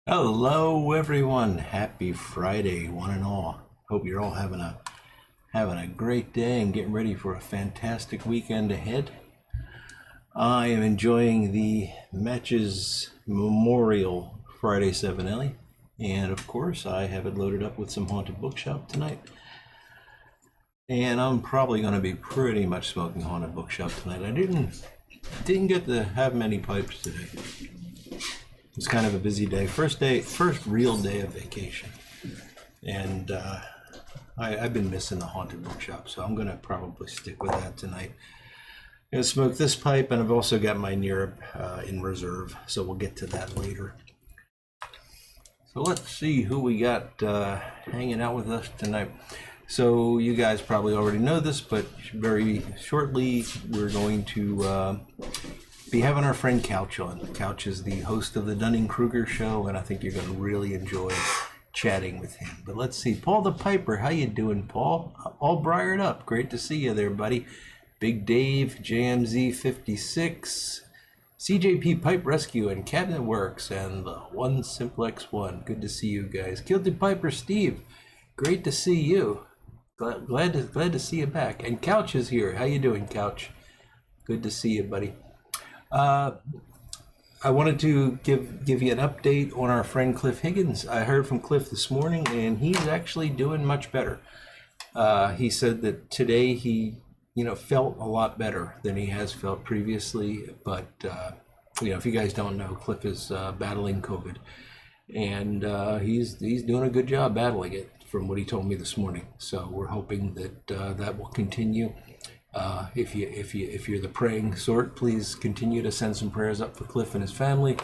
Hello, everyone. Happy Friday, one and all. Hope you're all having a great day and getting ready for a fantastic weekend ahead. I am enjoying the Matches Memorial Friday 7L, and of course, I have it loaded up with some Haunted Bookshop tonight. And I'm probably going to be pretty much smoking Haunted Bookshop tonight. I didn't get to have many pipes today. It's kind of a busy day. First real day of vacation. And I've been missing the Haunted Bookshop, so I'm going to probably stick with that tonight. I'm going to smoke this pipe, and I've also got my Nirib in reserve, so we'll get to that later. So let's see who we got hanging out with us tonight. So you guys probably already know this, but very shortly we're going to be having our friend Couch on. Couch is the host of the Dunning Kruger Show, and I think you're going to really enjoy chatting with him. But let's see, Paul the Piper, how you doing, Paul? All briared up. Great to see you there, buddy. Big Dave, JMZ56, CJP Pipe Rescue and Cabinet Works, and the One Simplex One. Good to see you guys. Kilted Piper Steve, great to see you. Glad to see you back. And Couch is here. How you doing, Couch? Good to see you, buddy. I wanted to give you an update on our friend Cliff Higgins. I heard from Cliff this morning, and he's actually doing much better. He said that today he, felt a lot better than he has felt previously. But if you guys don't know, Cliff is battling COVID, and he's doing a good job battling it, from what he told me this morning. So we're hoping that that will continue. If you're the praying sort, please continue to send some prayers up for Cliff and his family.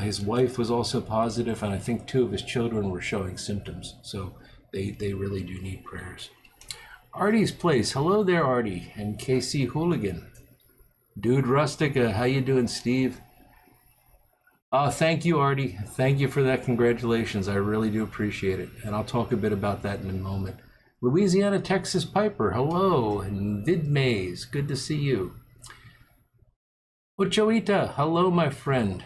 His wife was also positive, and I think 2 of his children were showing symptoms. So they really do need prayers. Artie's Place, hello there, Artie, and KC Hooligan. Dude Rustica, how you doing, Steve? Thank you, Artie. Thank you for that. Congratulations. I really do appreciate it. And I'll talk a bit about that in a moment. Louisiana, Texas Piper, hello. And Vidmaze, good to see you. Ochoita, hello, my friend.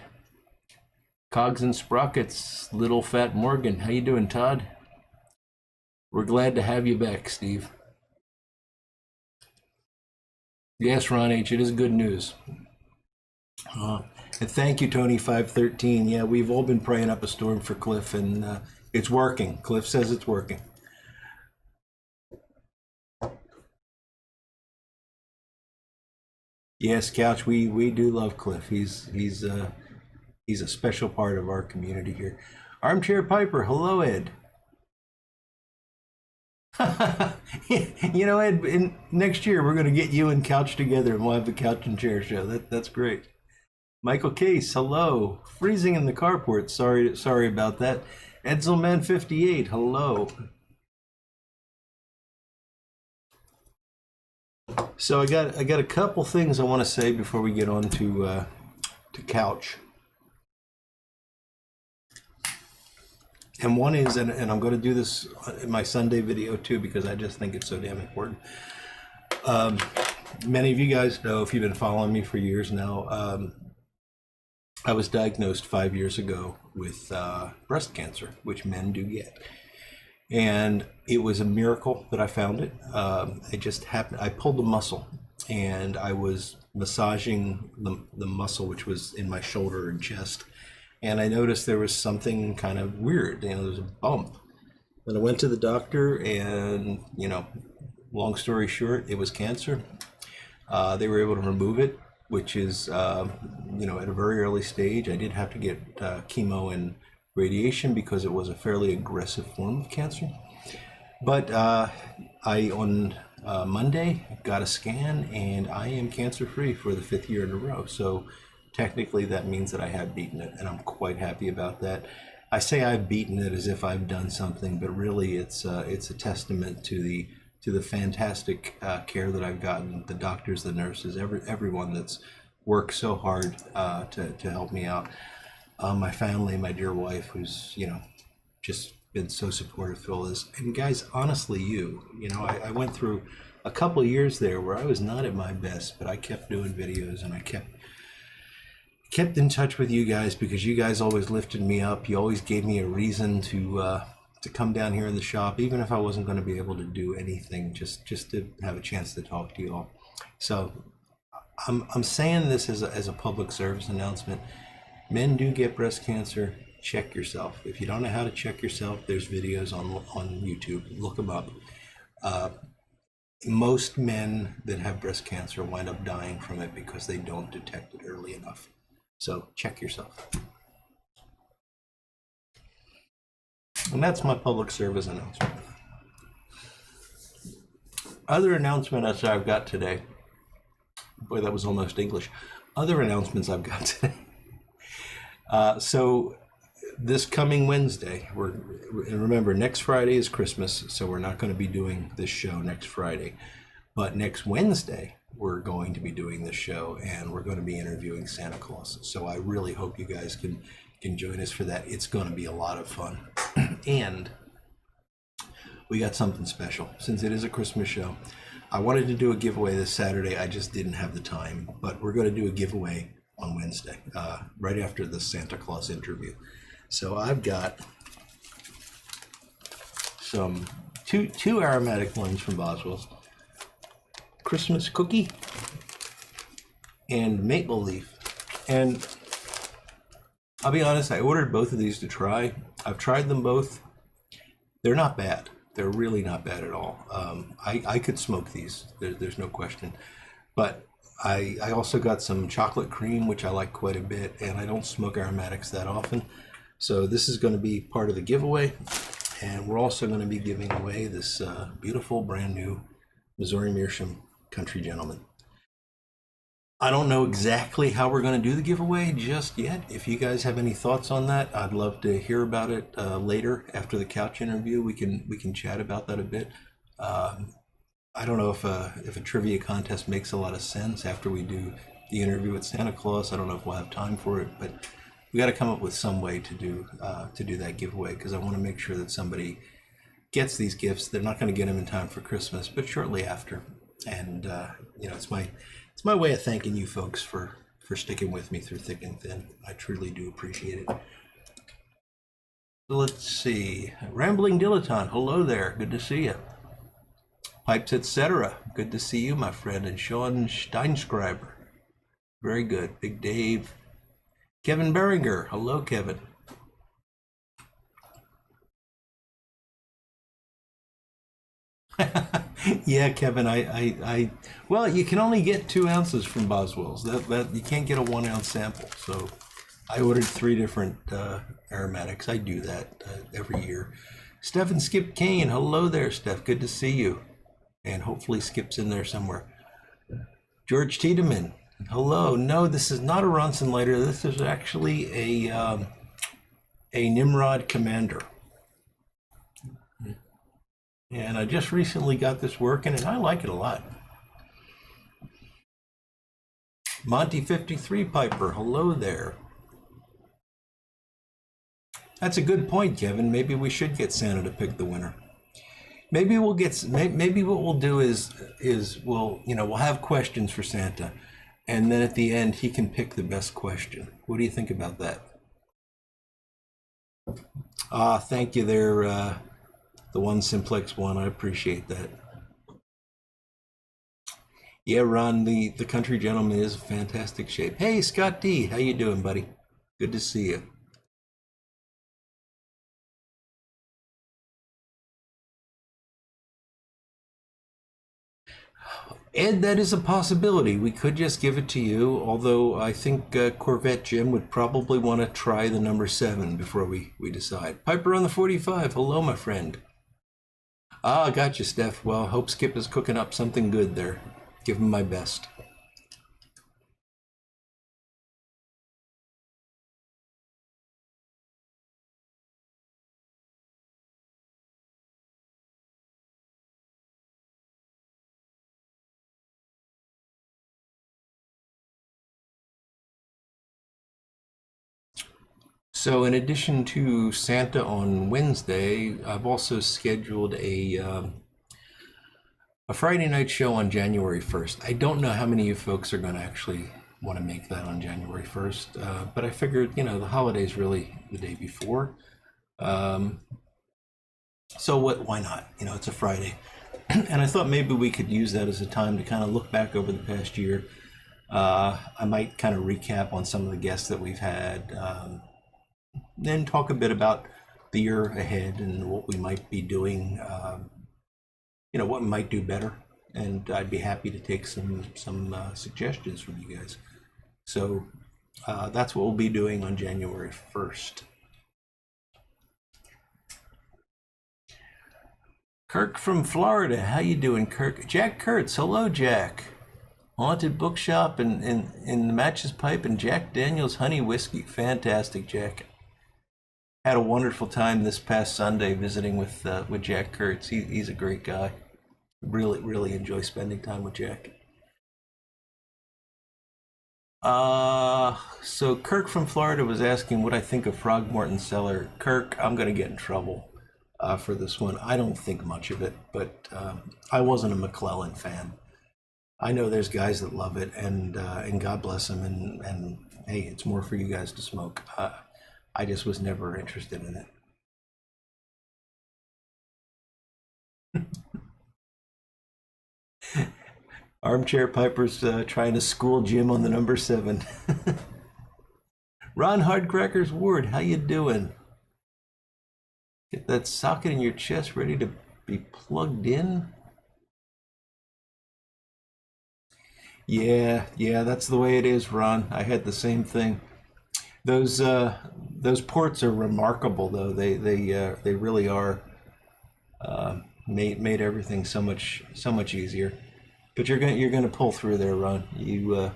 Cogs and Sprockets, Little Fat Morgan, how you doing, Todd? We're glad to have you back, Steve. Yes, Ron H., it is good news. And thank you, Tony513. Yeah, we've all been praying up a storm for Cliff, and it's working. Cliff says it's working. Yes, Couch, we do love Cliff. He's a special part of our community here. Armchair Piper, hello, Ed. Ed, next year we're going to get you and Couch together, and we'll have the Couch and Chair show. That's great. Michael Case, hello. Freezing in the carport. Sorry about that. Edselman 58, hello. So I got a couple things I want to say before we get on to Couch. And one is, and I'm going to do this in my Sunday video too, because I just think it's so damn important. Many of you guys know, if you've been following me for years now, I was diagnosed 5 years ago with breast cancer, which men do get. And it was a miracle that I found it. It just happened. I pulled the muscle, and I was massaging the muscle, which was in my shoulder and chest. And I noticed there was something kind of weird. There was a bump. Then I went to the doctor, and, long story short, it was cancer. They were able to remove it, which is, at a very early stage. I did have to get chemo and radiation because it was a fairly aggressive form of cancer. But I, on Monday, got a scan, and I am cancer-free for the 5th year in a row. So technically that means that I have beaten it, and I'm quite happy about that. I say I've beaten it as if I've done something, but really it's a testament to the fantastic care that I've gotten, the doctors, the nurses, everyone that's worked so hard to help me out. My family, my dear wife, who's just been so supportive through all this. And guys, honestly, I went through a couple of years there where I was not at my best, but I kept doing videos, and I kept kept in touch with you guys because you guys always lifted me up. You always gave me a reason to come down here in the shop, even if I wasn't going to be able to do anything, just to have a chance to talk to you all. So I'm saying this as a public service announcement. Men do get breast cancer. Check yourself. If you don't know how to check yourself, there's videos on YouTube. Look them up. Most men that have breast cancer wind up dying from it because they don't detect it early enough. So check yourself. And that's my public service announcement. Other announcements I've got today. Boy, that was almost English. Other announcements I've got today. So this coming Wednesday, and remember, next Friday is Christmas, so we're not going to be doing this show next Friday. But next Wednesday, we're going to be doing this show, and we're going to be interviewing Santa Claus. So I really hope you guys can join us for that. It's going to be a lot of fun. And we got something special. Since it is a Christmas show, I wanted to do a giveaway this Saturday. I just didn't have the time, but we're going to do a giveaway on Wednesday, right after the Santa Claus interview. So I've got some two aromatic ones from Boswell's, Christmas cookie and maple leaf. And I'll be honest, I ordered both of these to try. I've tried them both. They're not bad. They're really not bad at all. I could smoke these. There's no question. But I also got some chocolate cream, which I like quite a bit, and I don't smoke aromatics that often. So this is going to be part of the giveaway, and we're also going to be giving away this beautiful brand new Missouri Meerschaum Country Gentleman. I don't know exactly how we're going to do the giveaway just yet. If you guys have any thoughts on that, I'd love to hear about it later after the couch interview. We can chat about that a bit. I don't know if a trivia contest makes a lot of sense after we do the interview with Santa Claus. I don't know if we'll have time for it, but we got to come up with some way to do that giveaway, because I want to make sure that somebody gets these gifts. They're not going to get them in time for Christmas, but shortly after. And it's my way of thanking you folks for sticking with me through thick and thin. I truly do appreciate it. Let's see. Rambling Dilettante, hello there. Good to see you. Pipes, etc. Good to see you, my friend. And Sean Steinscriber. Very good. Big Dave. Kevin Beringer. Hello, Kevin. Yeah, Kevin, I well, you can only get 2 ounces from Boswell's. That you can't get a 1 ounce sample. So I ordered 3 different aromatics. I do that every year. Steph and Skip Kane. Hello there, Steph. Good to see you. And hopefully Skip's in there somewhere. George Tiedemann. Hello. No, this is not a Ronson lighter. This is actually a Nimrod Commander. And I just recently got this working, and I like it a lot. Monty 53 Piper, hello there. That's a good point, Kevin. Maybe we should get Santa to pick the winner. Maybe we'll get. Maybe what we'll do is we'll have questions for Santa, and then at the end he can pick the best question. What do you think about that? Thank you there. The one Simplex one, I appreciate that. Yeah, Ron, the Country Gentleman is in fantastic shape. Hey, Scott D, how you doing, buddy? Good to see you. Ed, that is a possibility. We could just give it to you, although I think Corvette Jim would probably want to try the number 7 before we decide. Piper on the 45, hello, my friend. Gotcha, Steph. Well, hope Skip is cooking up something good there. Give him my best. So in addition to Santa on Wednesday, I've also scheduled a Friday night show on January 1st. I don't know how many of you folks are going to actually want to make that on January 1st. But I figured, you know, the holiday's really the day before. So why not? You know, it's a Friday. And I thought maybe we could use that as a time to kind of look back over the past year. I might kind of recap on some of the guests that we've had, then talk a bit about the year ahead and what we might be doing, you know, what we might do better. And I'd be happy to take some suggestions from you guys. So that's what we'll be doing on January 1st. Kirk from Florida, how you doing, Kirk? Jack Kurtz, hello, Jack. Haunted Bookshop and the Matches Pipe and Jack Daniel's Honey Whiskey. Fantastic, Jack. Had a wonderful time this past Sunday visiting with Jack Kurtz. He's a great guy. Really enjoy spending time with Jack. So Kirk from Florida was asking what I think of Throgmorton Cellar. Kirk, I'm gonna get in trouble for this one. I don't think much of it, but I wasn't a McClellan fan. I know there's guys that love it, and God bless them, and hey, it's more for you guys to smoke. I just was never interested in it. Armchair Piper's trying to school Jim on the number 7. Ron Hardcrackers Ward, how you doing? Get that socket in your chest ready to be plugged in? Yeah, that's the way it is, Ron. I had the same thing. Those ports are remarkable, though. They really are. Made everything so much easier. But you're gonna pull through there, Ron. You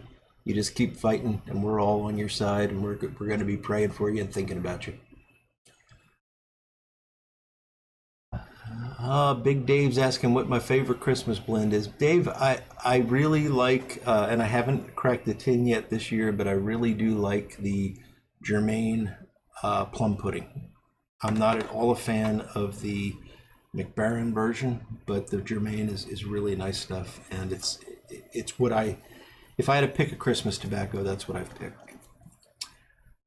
just keep fighting, and we're all on your side, and we're gonna be praying for you and thinking about you. Big Dave's asking what my favorite Christmas blend is. Dave, I really like, and I haven't cracked the tin yet this year, but I really do like the Germain plum pudding. I'm not at all a fan of the McBaron version, but the Germain is really nice stuff, and it's what if I had to pick a Christmas tobacco, that's what I've picked.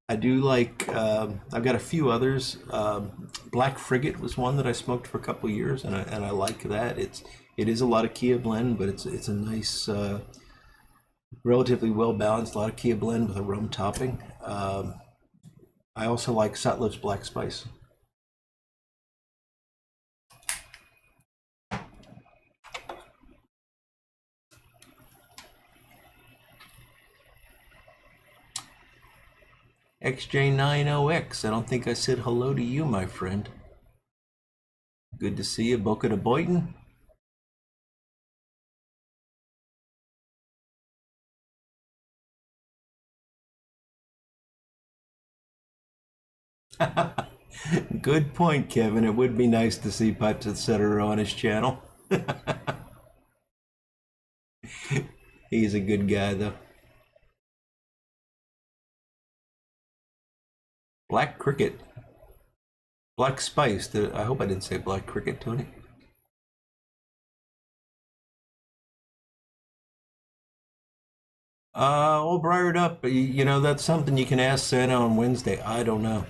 I do like, I've got a few others. Black Frigate was one that I smoked for a couple of years, and I like that. It is a lot of Kia blend, but it's a nice, relatively well balanced, a lot of Kia blend with a rum topping. I also like Sutliff's Black Spice. XJ90X, I don't think I said hello to you, my friend. Good to see you, Boca de Boyton. Good point, Kevin. It would be nice to see Pipes Etc. on his channel. He's a good guy, though. Black Cricket. Black Spice. I hope I didn't say Black Cricket, Tony. All briared up. You know, that's something you can ask Santa on Wednesday. I don't know.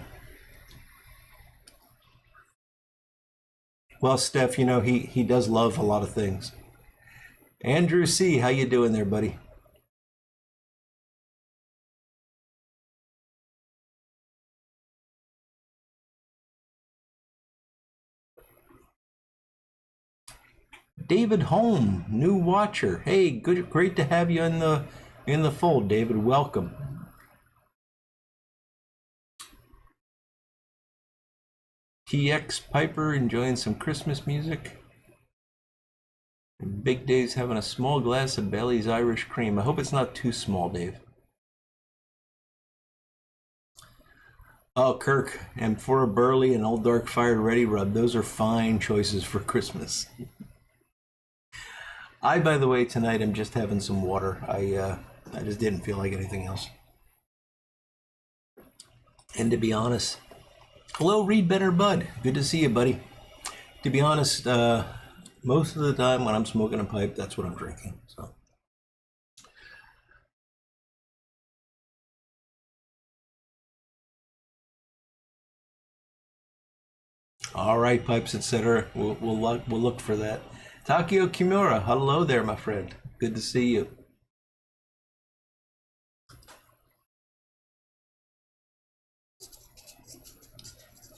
Well, Steph, you know, he does love a lot of things. Andrew C., how you doing there, buddy? David Holm, new watcher. Hey, great to have you in the fold, David. Welcome. TX Piper enjoying some Christmas music. And Big Dave's having a small glass of Bailey's Irish Cream. I hope it's not too small, Dave. Oh, Kirk, and for a Burley and Old Dark Fire Ready Rub, those are fine choices for Christmas. By the way, tonight I'm just having some water. I just didn't feel like anything else. And to be honest, hello, Reed Better Bud. Good to see you, buddy. To be honest, most of the time when I'm smoking a pipe, that's what I'm drinking. So, All right, Pipes, etc. We'll look for that. Takio Kimura, hello there, my friend. Good to see you.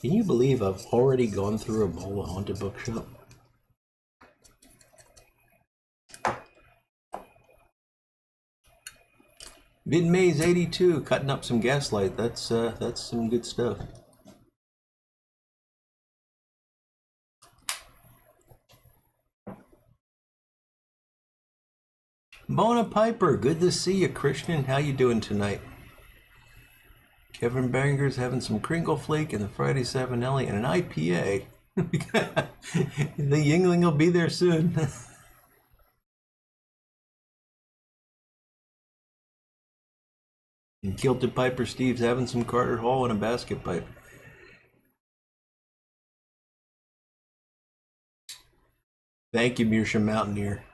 Can you believe I've already gone through a bowl of Haunted Bookshop? VidMaze 82, cutting up some Gaslight. That's some good stuff. Bona Piper, good to see you, Christian. How you doing tonight? Kevin Banger's having some Kringle Flake and the Friday Savinelli and an IPA. The Yingling will be there soon. And Kilted Piper Steve's having some Carter Hall and a basket pipe. Thank you, Meerschaum Mountaineer.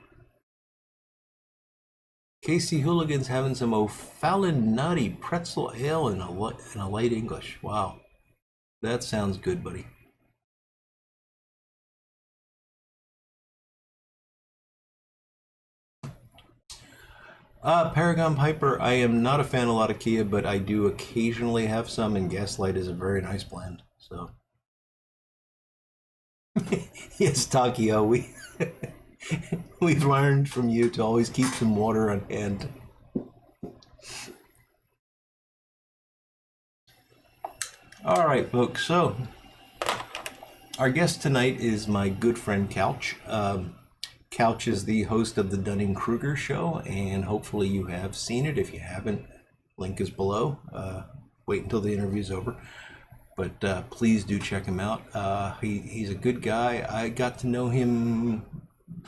Casey Hooligan's having some O'Fallon Nutty Pretzel Ale and a light English. Wow. That sounds good, buddy. Paragon Piper, I am not a fan of Latakia, but I do occasionally have some, and Gaslight is a very nice blend. So, yes, Takio, we've learned from you to always keep some water on hand. All right, folks. So, our guest tonight is my good friend Couch. Couch is the host of the Dunning Kruger Show, and hopefully you have seen it. If you haven't, link is below. Wait until the interview's over, but please do check him out. He's a good guy. I got to know him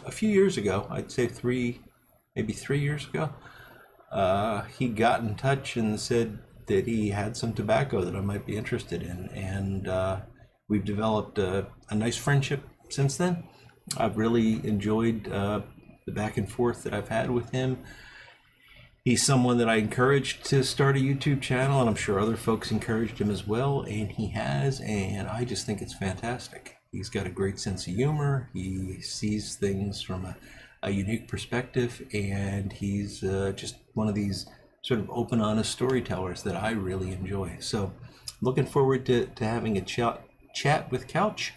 a few years ago. I'd say maybe 3 years ago. He got in touch and said that he had some tobacco that I might be interested in, and we've developed a nice friendship since then. I've really enjoyed the back and forth that I've had with him. He's someone that I encouraged to start a YouTube channel, and I'm sure other folks encouraged him as well, and he has, and I just think it's fantastic. He's got a great sense of humor. He sees things from a unique perspective, and he's just one of these sort of open, honest storytellers that I really enjoy. So looking forward to having a chat with Couch.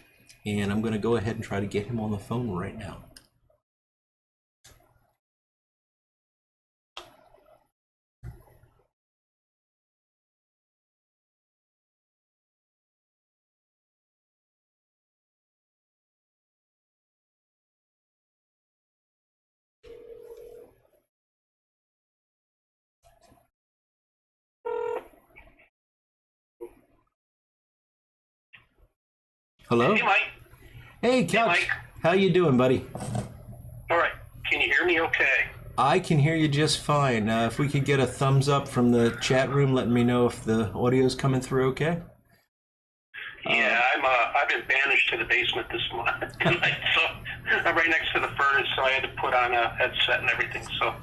And I'm going to go ahead and try to get him on the phone right now. Hello? Hey, Mike. Hey, Couch. Hey, Mike. How you doing, buddy? All right. Can you hear me okay? I can hear you just fine. If we could get a thumbs up from the chat room, letting me know if the audio's coming through okay. Yeah, I've been banished to the basement this month tonight, so I'm right next to the furnace, so I had to put on a headset and everything. So.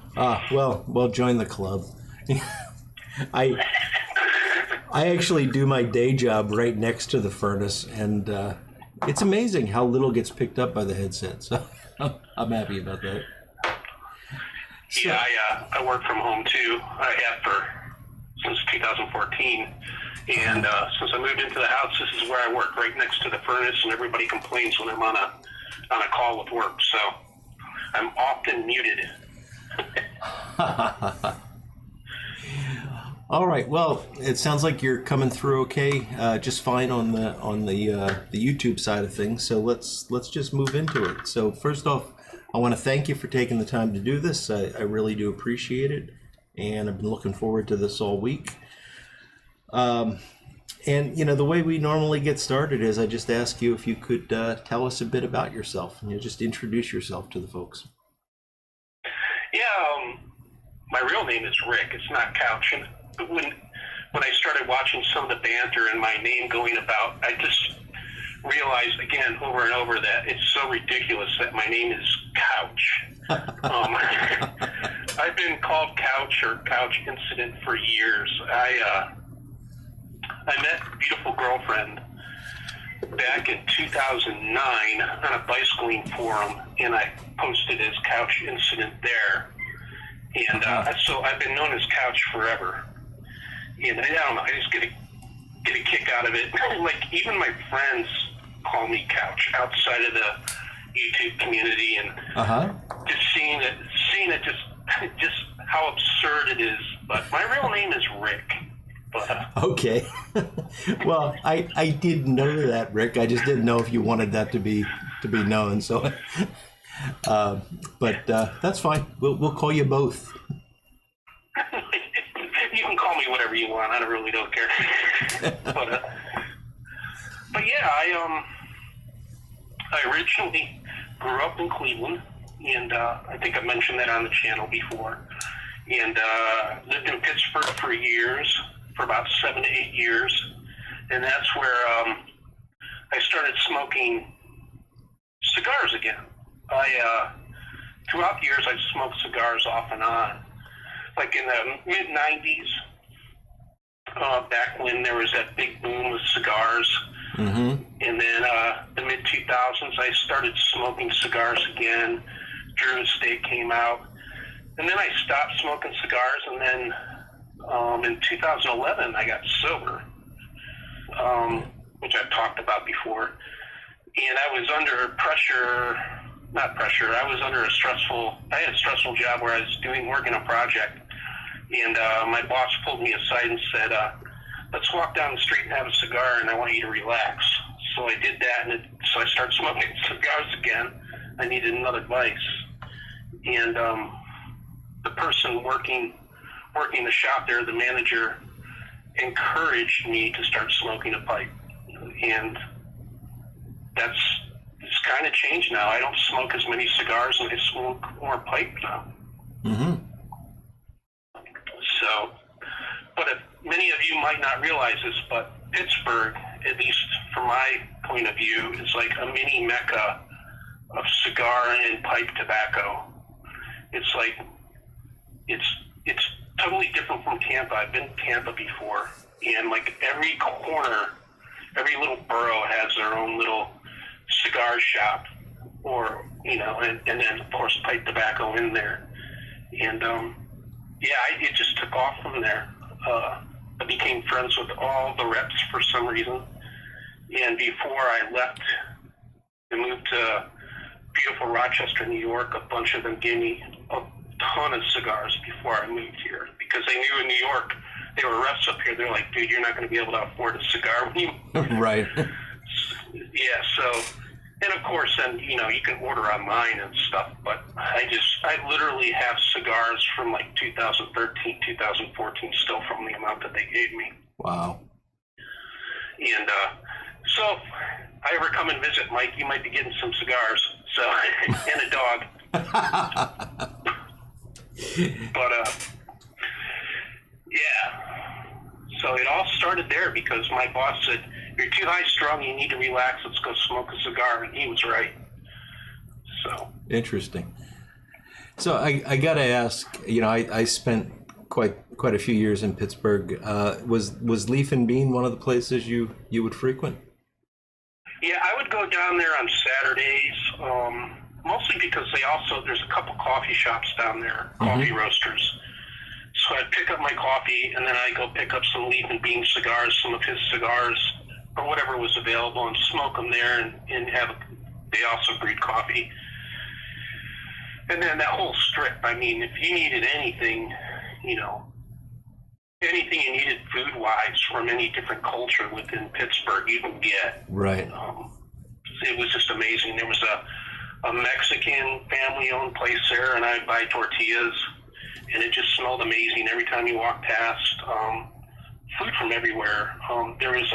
Well, join the club. I actually do my day job right next to the furnace, and it's amazing how little gets picked up by the headset. So I'm happy about that. So, yeah, I work from home too. I have since 2014, and since I moved into the house, this is where I work, right next to the furnace, and everybody complains when I'm on a call with work. So I'm often muted. All right. Well, it sounds like you're coming through okay, just fine on the YouTube side of things. So let's just move into it. So first off, I want to thank you for taking the time to do this. I really do appreciate it, and I've been looking forward to this all week. And the way we normally get started is I just ask you if you could tell us a bit about yourself, and just introduce yourself to the folks. Yeah, my real name is Rick. It's not Couch. And when I started watching some of the banter and my name going about, I just realized again over and over that it's so ridiculous that my name is Couch. I've been called Couch or Couch Incident for years. I met a beautiful girlfriend back in 2009 on a bicycling forum, and I posted his couch incident there. And so I've been known as Couch forever. And I don't know, I just get a kick out of it. Like, even my friends call me Couch outside of the YouTube community, and just seeing it just how absurd it is. But my real name is Rick. But, okay. Well, I did know that, Rick. I just didn't know if you wanted that to be known. So, but that's fine. We'll call you both. You can call me whatever you want. I really don't care. But yeah, I originally grew up in Cleveland, and I think I mentioned that on the channel before. And lived in Pittsburgh for years, for about 7 to 8 years, and that's where I started smoking cigars again. Throughout the years, I've smoked cigars off and on. Like in the mid-'90s, back when there was that big boom of cigars. And then the mid-2000s, I started smoking cigars again. Drew Estate came out. And then I stopped smoking cigars, and then in 2011, I got sober, which I've talked about before. And I was under I was under I had a stressful job where I was working a project. And my boss pulled me aside and said, let's walk down the street and have a cigar, and I want you to relax. So I did that, and so I started smoking cigars again. I needed another vice. And the person working the shop there, the manager, encouraged me to start smoking a pipe. And it's kind of changed now. I don't smoke as many cigars, and I smoke more pipe now. So, but many of you might not realize this, but Pittsburgh, at least from my point of view, is like a mini mecca of cigar and pipe tobacco. It's like, it's totally different from Tampa. I've been to Tampa before, and like every corner, every little borough has their own little cigar shop, or, and then of course pipe tobacco in there. And it just took off from there. I became friends with all the reps for some reason. And before I left and moved to beautiful Rochester, New York, a bunch of them gave me a ton of cigars before I moved here, because they knew in New York, they were reps up here. They're like, dude, you're not going to be able to afford a cigar when you right. Yeah, so, and of course, then, you can order online and stuff, but I literally have cigars from like 2013, 2014 still from the amount that they gave me. Wow. And so if I ever come and visit, Mike, you might be getting some cigars, so, and a dog. But, yeah. So it all started there because my boss said, you're too high strung, you need to relax, let's go smoke a cigar, and he was right. So interesting. So I gotta ask, I spent quite a few years in Pittsburgh. Was Leaf and Bean one of the places you would frequent? Yeah, I would go down there on Saturdays, mostly because there's a couple coffee shops down there, coffee roasters. So I'd pick up my coffee, and then I'd go pick up some Leaf and Bean cigars, some of his cigars, or whatever was available, and smoke them there, and they also brewed coffee. And then that whole strip, I mean, if you needed anything, anything you needed food-wise from any different culture within Pittsburgh, you can get. Right. It was just amazing. There was a Mexican family-owned place there, and I'd buy tortillas, and it just smelled amazing every time you walked past. Food from everywhere. There was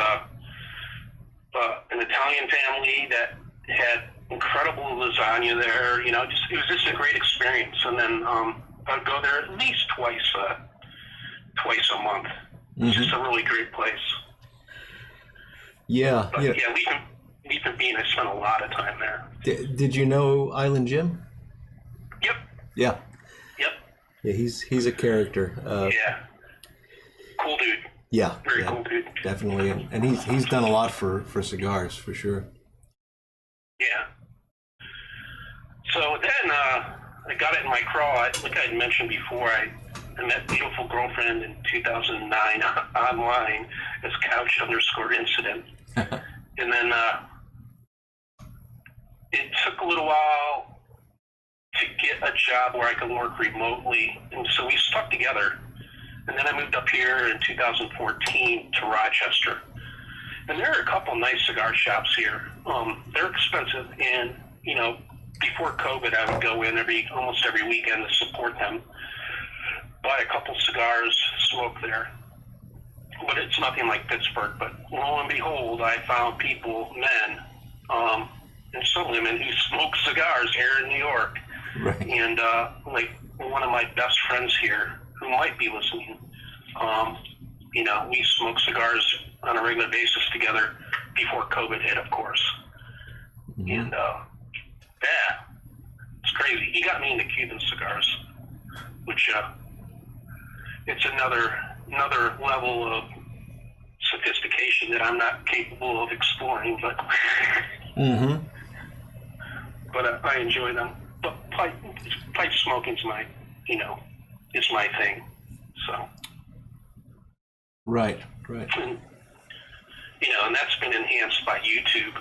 an Italian family that had incredible lasagna there. It was just a great experience. And then I'd go there at least twice a month. It's just a really great place. Yeah. But, yeah, Leaf and Bean, I spent a lot of time there. Did you know Island Jim? Yep. Yeah. Yep. Yeah, he's a character. Yeah. Cool dude. Yeah, Very yeah, cool dude. definitely, and he's done a lot for cigars for sure. Yeah. So then I got it in my craw. Like I had mentioned before, I met beautiful girlfriend in 2009 online as couch_incident. And then it took a little while to get a job where I could work remotely. And so we stuck together. And then I moved up here in 2014 to Rochester. And there are a couple nice cigar shops here. They're expensive, and before COVID, I would go in almost every weekend to support them, buy a couple cigars, smoke there. But it's nothing like Pittsburgh. But lo and behold, I found men, and some women who smoke cigars here in New York. Right. And like one of my best friends here, who might be listening, we smoke cigars on a regular basis together before COVID hit, of course. Mm-hmm. And yeah, it's crazy. He got me into Cuban cigars, which it's another level of sophistication that I'm not capable of exploring, but Mm-hmm. but I enjoy them. But pipe smoking's my thing. So. Right. And, and that's been enhanced by YouTube.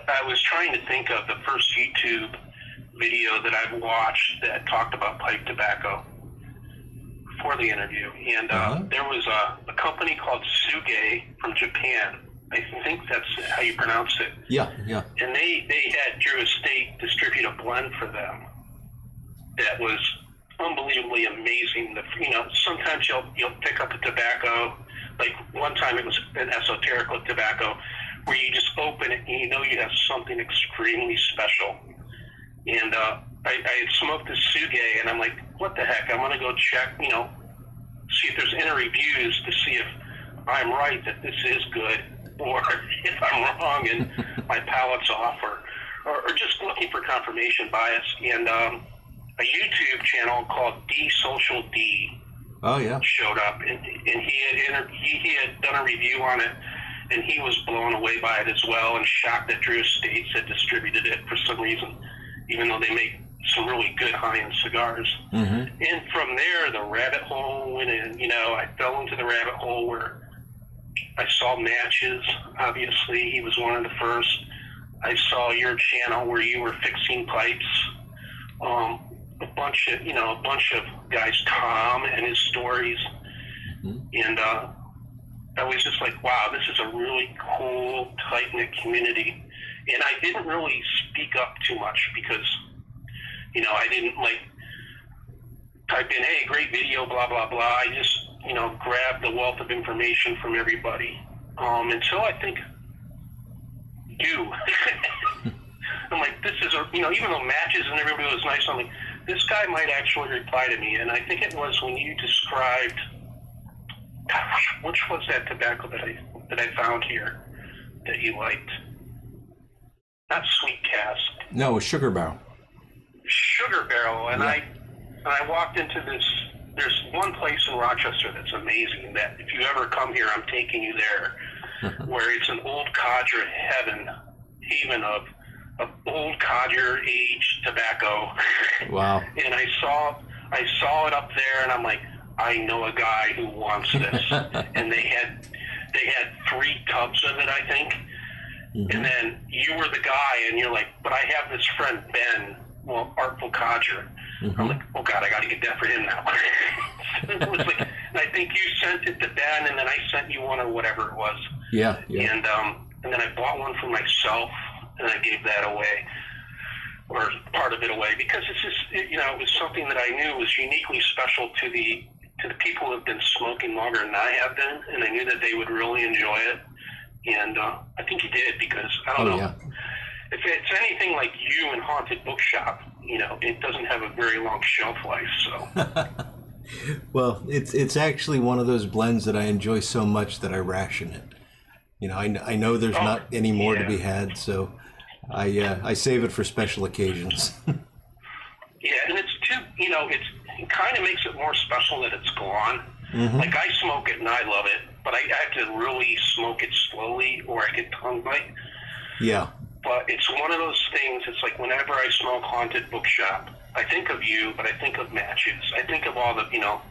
I was trying to think of the first YouTube video that I've watched that talked about pipe tobacco for the interview, and there was a company called Suge from Japan. I think that's how you pronounce it. Yeah. And they had Drew Estate distribute a blend for them that was unbelievably amazing. Sometimes you'll pick up a tobacco, like one time it was an esoteric tobacco, where you just open it and you have something extremely special. And I had smoked this Suge, and I'm like, what the heck? I'm gonna go check, see if there's any reviews to see if I'm right that this is good, or if I'm wrong and my palate's off, or just looking for confirmation bias. And a YouTube channel called D Social D showed up, and he had done a review on it, and he was blown away by it as well, and shocked that Drew Estates had distributed it for some reason, even though they make some really good high-end cigars. Mm-hmm. And from there, the rabbit hole went in. I fell into the rabbit hole where I saw Matches. Obviously, he was one of the first. I saw your channel where you were fixing pipes. A bunch of guys, Tom and his stories. Mm-hmm. And I was just like, wow, this is a really cool, tight-knit community. And I didn't really speak up too much because, I didn't type in, hey, great video, blah, blah, blah. I just, grabbed the wealth of information from everybody. Until I think you. I'm like, this is even though Matches and everybody was nice, I'm like, this guy might actually reply to me. And I think it was when you described, which was that tobacco that I found here that you liked? Not Sweet Cast. No, it was Sugar Barrel. Sugar Barrel. And yeah. I walked into this. There's one place in Rochester that's amazing that if you ever come here, I'm taking you there, where it's an old codger haven of old codger aged tobacco. Wow. And I saw it up there, and I'm like, I know a guy who wants this. And they had 3 tubs of it, I think. Mm-hmm. And then you were the guy, and you're like, but I have this friend Ben, Artful Codger. Mm-hmm. I'm like, oh God, I got to get that for him now. It was like, and I think you sent it to Ben, and then I sent you one or whatever it was. Yeah. And then I bought one for myself, and I gave that away, or part of it away, because it's just, it was something that I knew was uniquely special to the people who have been smoking longer than I have been, and I knew that they would really enjoy it. And I think you did, because I don't know. Yeah. If it's anything like you and Haunted Bookshop, it doesn't have a very long shelf life. So. Well, it's actually one of those blends that I enjoy so much that I ration it. I know there's not any more to be had, so I save it for special occasions. Yeah, and it's too, it kind of makes it more special that it's gone. Like, I smoke it and I love it, but I have to really smoke it slowly or I get tongue bite. Yeah. But it's one of those things, it's like whenever I smoke Haunted Bookshop, I think of you, but I think of matches. I think of all the, you know,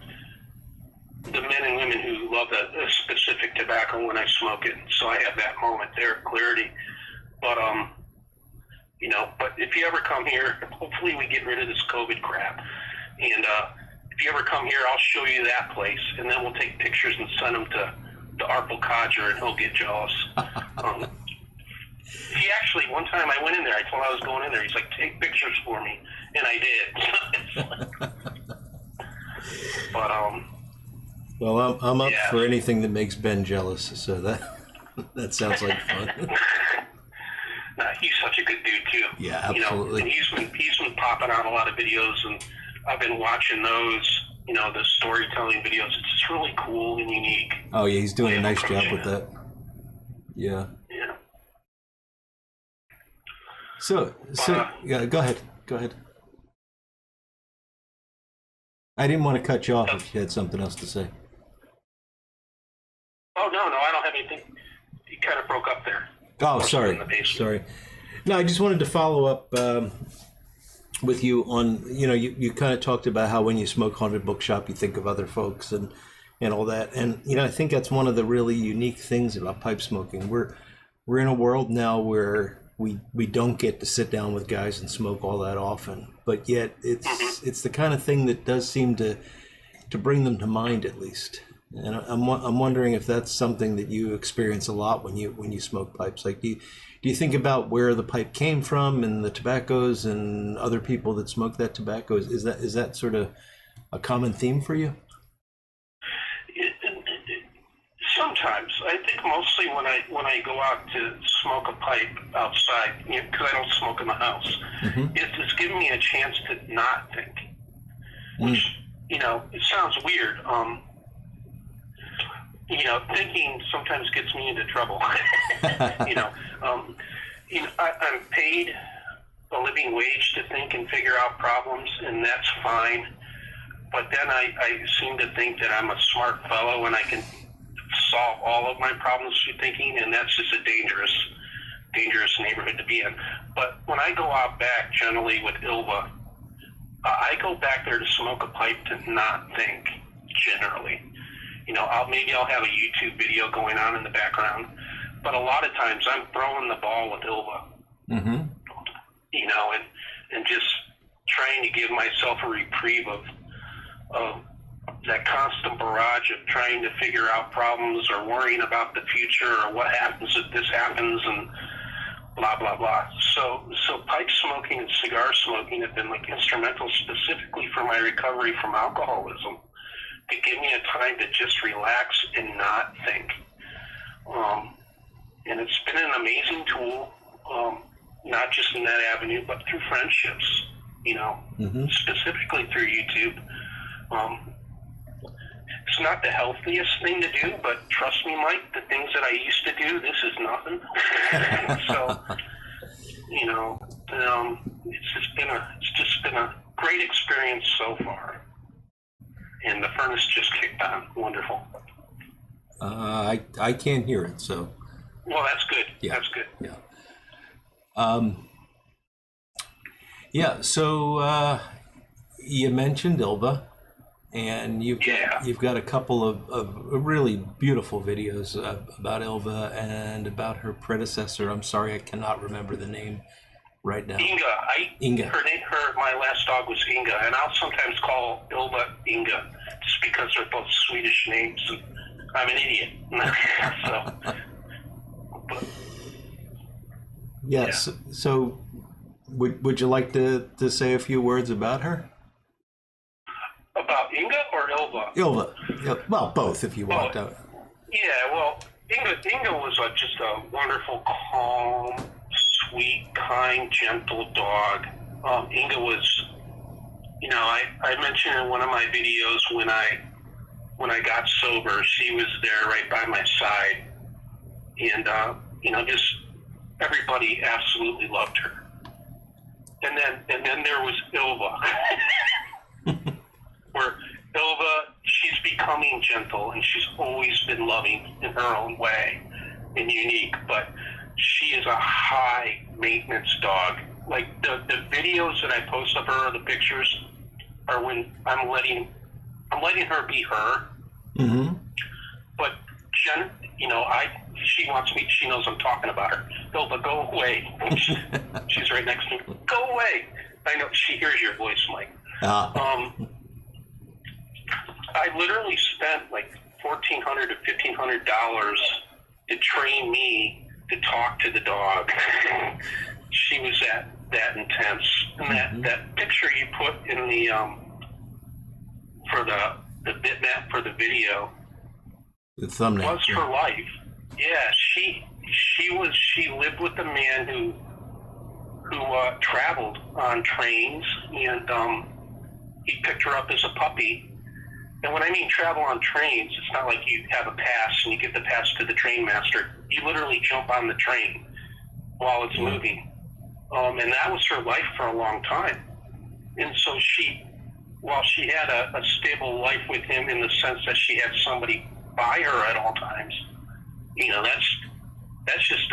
the men and women who love a specific tobacco when I smoke it. So I have that moment there of clarity. But, you know, but if you ever come here, hopefully we get rid of this COVID crap. And if you ever come here, I'll show you that place, and then we'll take pictures and send them to Arpel Codger, and he'll get jealous. He actually, one time I went in there, I told him I was going in there, he's like, take pictures for me, and I did. But, well, I'm up yeah. for anything that makes Ben jealous, so that sounds like fun. Nah, he's such a good dude too. Yeah, absolutely. You know, and he's been popping out a lot of videos, and I've been watching those, you know, the storytelling videos. It's just really cool and unique. Oh yeah, he's doing a nice job with that. Yeah. Yeah. So yeah, go ahead. I didn't want to cut you off if you had something else to say. Oh no, I don't have anything. You kind of broke up there. Oh, sorry. No, I just wanted to follow up with you on, you know, you kind of talked about how when you smoke Haunted Bookshop, you think of other folks and all that. And, you know, I think that's one of the really unique things about pipe smoking. We're in a world now where we don't get to sit down with guys and smoke all that often, but yet it's the kind of thing that does seem to bring them to mind, at least. And I'm wondering if that's something that you experience a lot when you smoke pipes. Like, do you think about where the pipe came from and the tobaccos and other people that smoke that tobacco? Is that sort of a common theme for you? Sometimes. I think mostly when I go out to smoke a pipe outside, you know, because I don't smoke in the house, it's giving me a chance to not think. Which, you know, it sounds weird. You know, thinking sometimes gets me into trouble. You know, I'm paid a living wage to think and figure out problems, and that's fine. But then I seem to think that I'm a smart fellow and I can solve all of my problems through thinking, and that's just a dangerous neighborhood to be in. But when I go out back, generally with Ilva, I go back there to smoke a pipe to not think, generally. You know, I'll have a YouTube video going on in the background, but a lot of times I'm throwing the ball with Ilva. You know, and just trying to give myself a reprieve of that constant barrage of trying to figure out problems or worrying about the future or what happens if this happens and blah, blah, blah. So pipe smoking and cigar smoking have been like instrumental specifically for my recovery from alcoholism, to give me a time to just relax and not think. And it's been an amazing tool, not just in that avenue, but through friendships, you know, specifically through YouTube. It's not the healthiest thing to do, but trust me, Mike, the things that I used to do, this is nothing. So, you know, it's just been a great experience so far. And the furnace just kicked on. Wonderful. I can't hear it, so. Well, that's good. Yeah. That's good. Yeah. Yeah. So you mentioned Ilva, and you've got a couple of really beautiful videos about Ilva and about her predecessor. I'm sorry, I cannot remember the name right now. Inga. My last dog was Inga, and I'll sometimes call Ilva Inga just because they're both Swedish names. And I'm an idiot. Yes. Yeah. So would you like to say a few words about her? About Inga or Ilva? Ilva. Yeah, well, both if you want. Yeah. Well, Inga was just a wonderful, calm, sweet, kind, gentle dog. Inga was, you know, I mentioned in one of my videos when I got sober, she was there right by my side, and you know, just everybody absolutely loved her. And then there was Ilva. where Ilva, she's becoming gentle, and she's always been loving in her own way and unique, but she is a high maintenance dog. Like the videos that I post of her, the pictures, are when I'm letting her be her. Mm-hmm. But she wants me. She knows I'm talking about her. Ilva, go away. She's right next to me. Go away. I know she hears your voice, Mike. I literally spent like $1,400 to $1,500 to train me to talk to the dog. She was that intense. And that picture you put in the for the bitmap for the video, the thumbnail, was her life. Yeah, she lived with a man who traveled on trains, and he picked her up as a puppy. And when I mean travel on trains, it's not like you have a pass and you give the pass to the train master. You literally jump on the train while it's moving. And that was her life for a long time. And so while she had a stable life with him in the sense that she had somebody by her at all times, that's just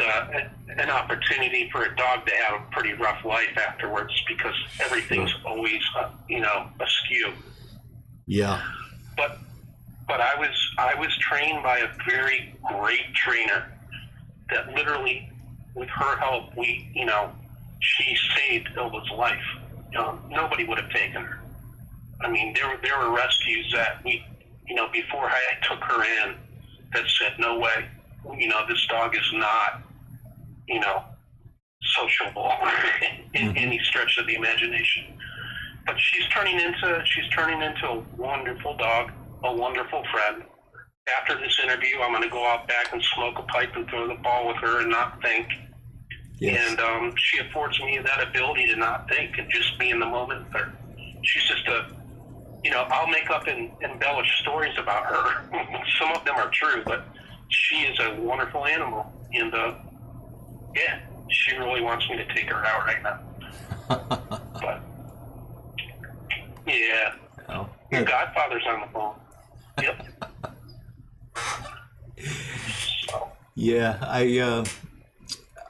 an opportunity for a dog to have a pretty rough life afterwards, because everything's always askew. Yeah. But I was trained by a very great trainer that literally, with her help, she saved Ilva's life. Nobody would have taken her. I mean, there were rescues that before I took her in, that said, no way, this dog is not, sociable in any stretch of the imagination. But she's turning into a wonderful dog, a wonderful friend. After this interview, I'm going to go out back and smoke a pipe and throw the ball with her and not think. Yes. And she affords me that ability to not think and just be in the moment with her. She's just I'll make up and embellish stories about her. Some of them are true, but she is a wonderful animal. And she really wants me to take her out right now. But yeah, your godfather's on the phone. Yep. So. Yeah,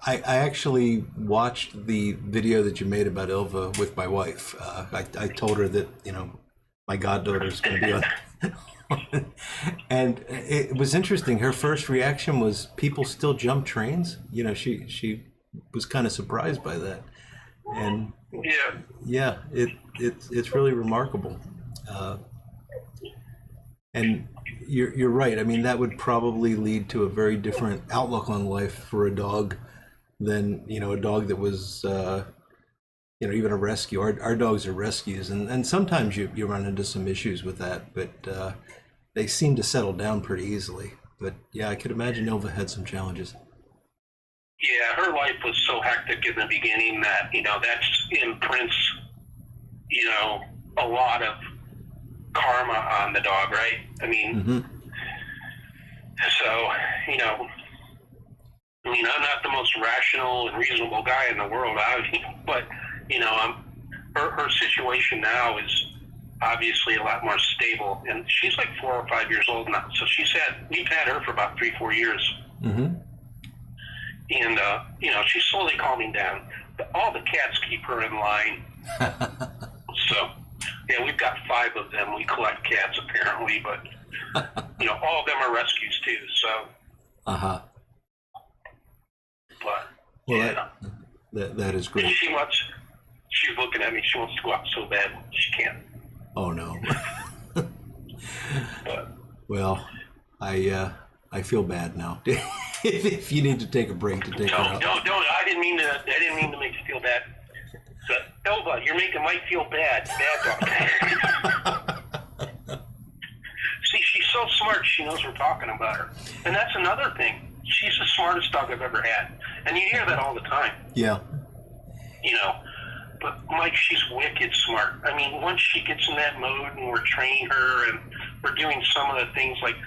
I actually watched the video that you made about Ilva with my wife. I told her that my goddaughter is going to be on, and it was interesting. Her first reaction was, "People still jump trains." She was kind of surprised by that, and it's really remarkable. And you're right. I mean, that would probably lead to a very different outlook on life for a dog than a dog that was even a rescue. Our dogs are rescues, and sometimes you run into some issues with that, but they seem to settle down pretty easily. But yeah, I could imagine Ilva had some challenges. Yeah, her life was so hectic in the beginning that that imprints a lot of karma on the dog, right? I mean, so I'm not the most rational and reasonable guy in the world, but her situation now is obviously a lot more stable, and she's like 4 or 5 years old now. So we've had her for about 3-4 years, and she's slowly calming down. All the cats keep her in line. So yeah, we've got 5 of them. We collect cats apparently, but all of them are rescues too. So but well, that is great. She's looking at me. She wants to go out so bad. She can't. Oh no. But, well, I feel bad now. If you need to take a break to take her out. Don't. I didn't mean to make you feel bad. So, Ilva, you're making Mike feel bad. Bad dog. See, she's so smart. She knows we're talking about her, and that's another thing. She's the smartest dog I've ever had, and you hear that all the time. Yeah. But Mike, she's wicked smart. I mean, once she gets in that mode and we're training her and we're doing some of the things like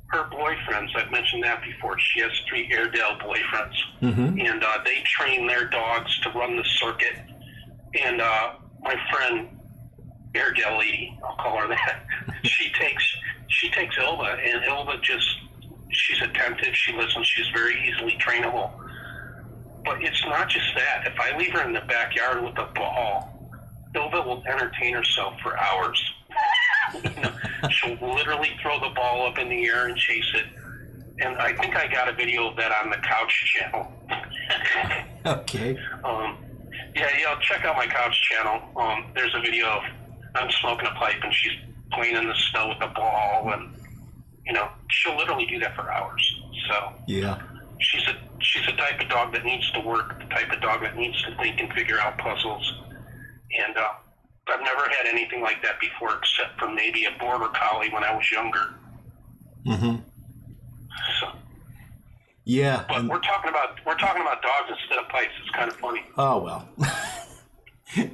her boyfriends, I've mentioned that before. She has 3 Airedale boyfriends, and they train their dogs to run the circuit. And my friend Airedale lady, I'll call her that. She takes Ilva, and Ilva she's attentive, she listens, she's very easily trainable. But it's not just that. If I leave her in the backyard with a ball, Ilva will entertain herself for hours. She'll literally throw the ball up in the air and chase it. And I think I got a video of that on the Couch channel. Okay. Yeah, check out my Couch channel. There's a video of I'm smoking a pipe and she's playing in the snow with a ball, and she'll literally do that for hours. So yeah, she's the type of dog that needs to work, the type of dog that needs to think and figure out puzzles. And I've never had anything like that before, except for maybe a border collie when I was younger. Mm-hmm. So. Yeah. But we're talking about dogs instead of pipes. It's kind of funny. Oh well.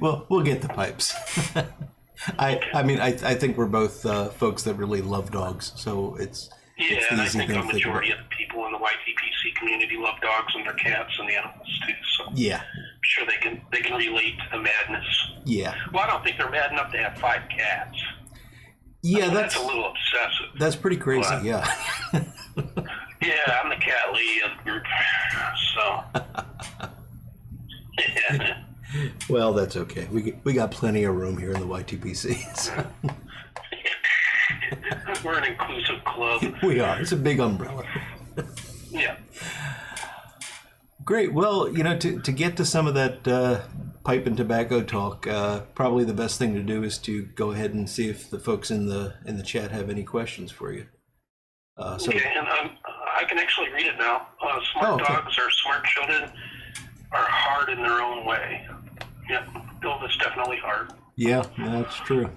Well, we'll get the pipes. I mean, I think we're both folks that really love dogs, so it's yeah, the and I easy think thing a to think majority about. of the people in the YTPC community love dogs and their cats and the animals too. So Yeah. I'm sure they can relate to the madness. Yeah. Well, I don't think they're mad enough to have 5 cats. Yeah, That's a little obsessive. that's pretty crazy. But, yeah. Yeah, I'm the cat lady of the group, so. Yeah. Well, that's okay. We got plenty of room here in the YTPC. So. We're an inclusive club. We are. It's a big umbrella. Yeah. Great. Well, to get to some of that pipe and tobacco talk, probably the best thing to do is to go ahead and see if the folks in the chat have any questions for you. Okay, and I can actually read it now. Smart dogs or smart children are hard in their own way. Yep, Ilva's definitely hard. Yeah, that's true.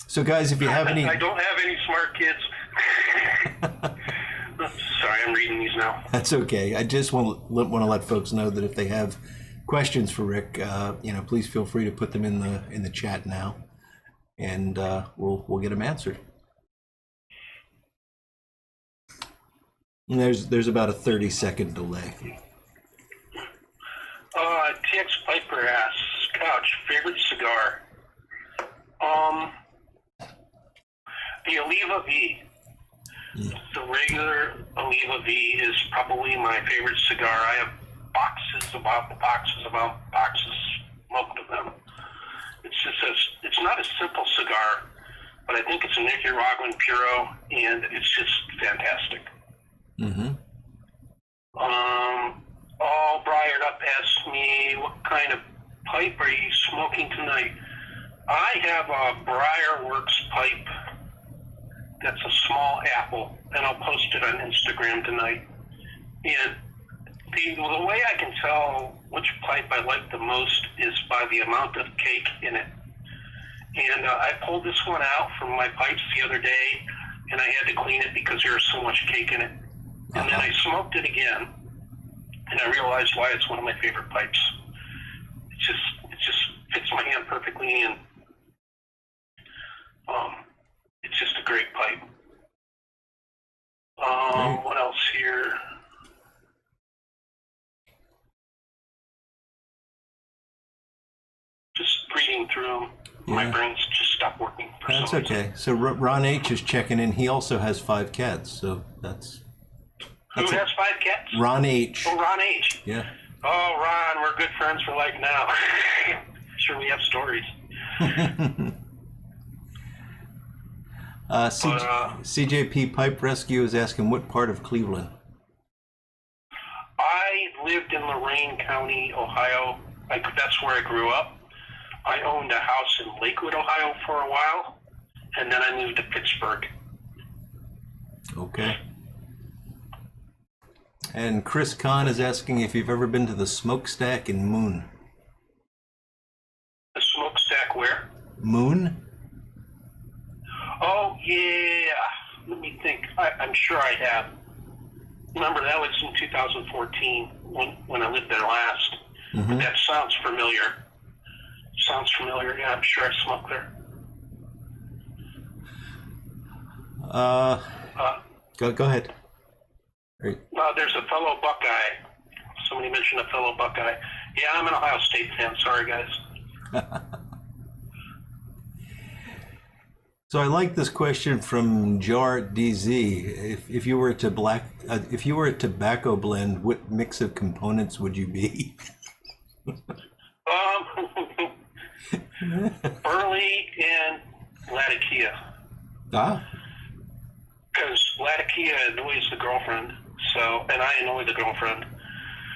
So, guys, if you have any... I don't have any smart kids. Sorry, I'm reading these now. That's okay. I just want to let folks know that if they have questions for Rick, please feel free to put them in the chat now, and we'll get them answered. And there's about a 30-second delay. TX Piper asks, Couch, favorite cigar? The Oliva V. The regular Oliva V is probably my favorite cigar. I have boxes smoked of them. It's not a simple cigar, but I think it's a Nicaraguan Puro, and it's just fantastic. Mm-hmm. All Briared Up asked me, what kind of pipe are you smoking tonight? I have a Briarworks pipe that's a small apple, and I'll post it on Instagram tonight. And the way I can tell which pipe I like the most is by the amount of cake in it. And I pulled this one out from my pipes the other day, and I had to clean it because there was so much cake in it. And then I smoked it again, and I realized why it's one of my favorite pipes. It just fits my hand perfectly, and it's just a great pipe. What else here? Just reading through them. Yeah. My brain's just stopped working for That's some reason. okay. So Ron H is checking in. He also has 5 cats, so that's Who has 5 cats? Ron H. Oh, Ron H. Yeah. Oh, Ron, we're good friends for life now. Sure, we have stories. CJP Pipe Rescue is asking what part of Cleveland? I lived in Lorain County, Ohio. That's where I grew up. I owned a house in Lakewood, Ohio for a while, and then I moved to Pittsburgh. Okay. And Chris Kahn is asking if you've ever been to the smokestack in Moon. The smokestack where? Moon? Oh, yeah. Let me think. I'm sure I have. Remember, that was in 2014 when I lived there last. Mm-hmm. But that sounds familiar. Yeah, I'm sure I smoked there. Go ahead. There's a fellow Buckeye. Somebody mentioned a fellow Buckeye. Yeah, I'm an Ohio State fan. Sorry, guys. So I like this question from Jar DZ. If you were to if you were a tobacco blend, what mix of components would you be? Burley and Latakia. Ah, Because Latakia annoys the girlfriend, and I annoy the girlfriend.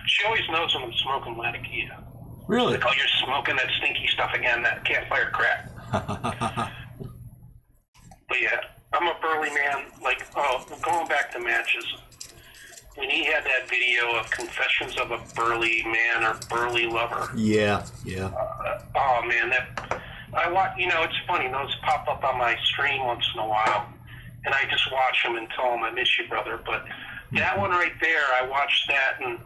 She always knows when I'm smoking Latakia. really? Like, oh, you're smoking that stinky stuff again, that campfire crap. But yeah, I'm a Burley man. Like, going back to matches, when he had that video of Confessions of a Burley Man or Burley Lover. Yeah. Oh man, I watch. It's funny. Those pop up on my stream once in a while, and I just watch them and tell them I miss you, brother. But that one right there, I watched that, and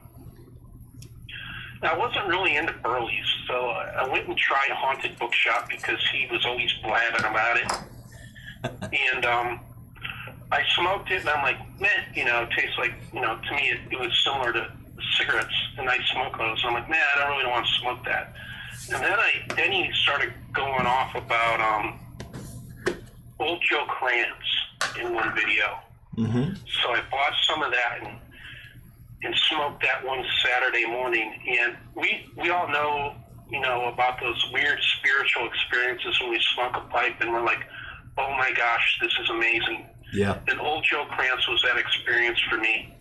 I wasn't really into Burleys, so I went and tried Haunted Bookshop because he was always blabbing about it. And I smoked it, and I'm like, meh, it tastes like, to me it was similar to cigarettes, and I smoke those, and I'm like, man, I don't really want to smoke that. And then he started going off about Old Joe Krantz in one video. Mm-hmm. So I bought some of that and smoked that one Saturday morning. And we all know, about those weird spiritual experiences when we smoke a pipe and we're like, oh my gosh, this is amazing. Yeah. And Old Joe Krantz was that experience for me.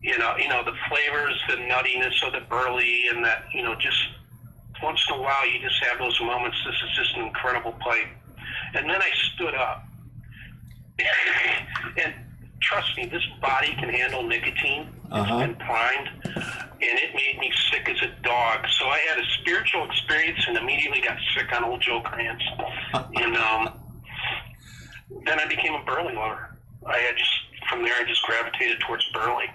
The flavors, the nuttiness of the burley, and that, just once in a while you just have those moments. This is just an incredible pipe. And then I stood up. And trust me, this body can handle nicotine. It's been primed, and it made me sick as a dog. So I had a spiritual experience and immediately got sick on Old Joe Krantz. And then I became a Burley lover. From there I just gravitated towards Burley.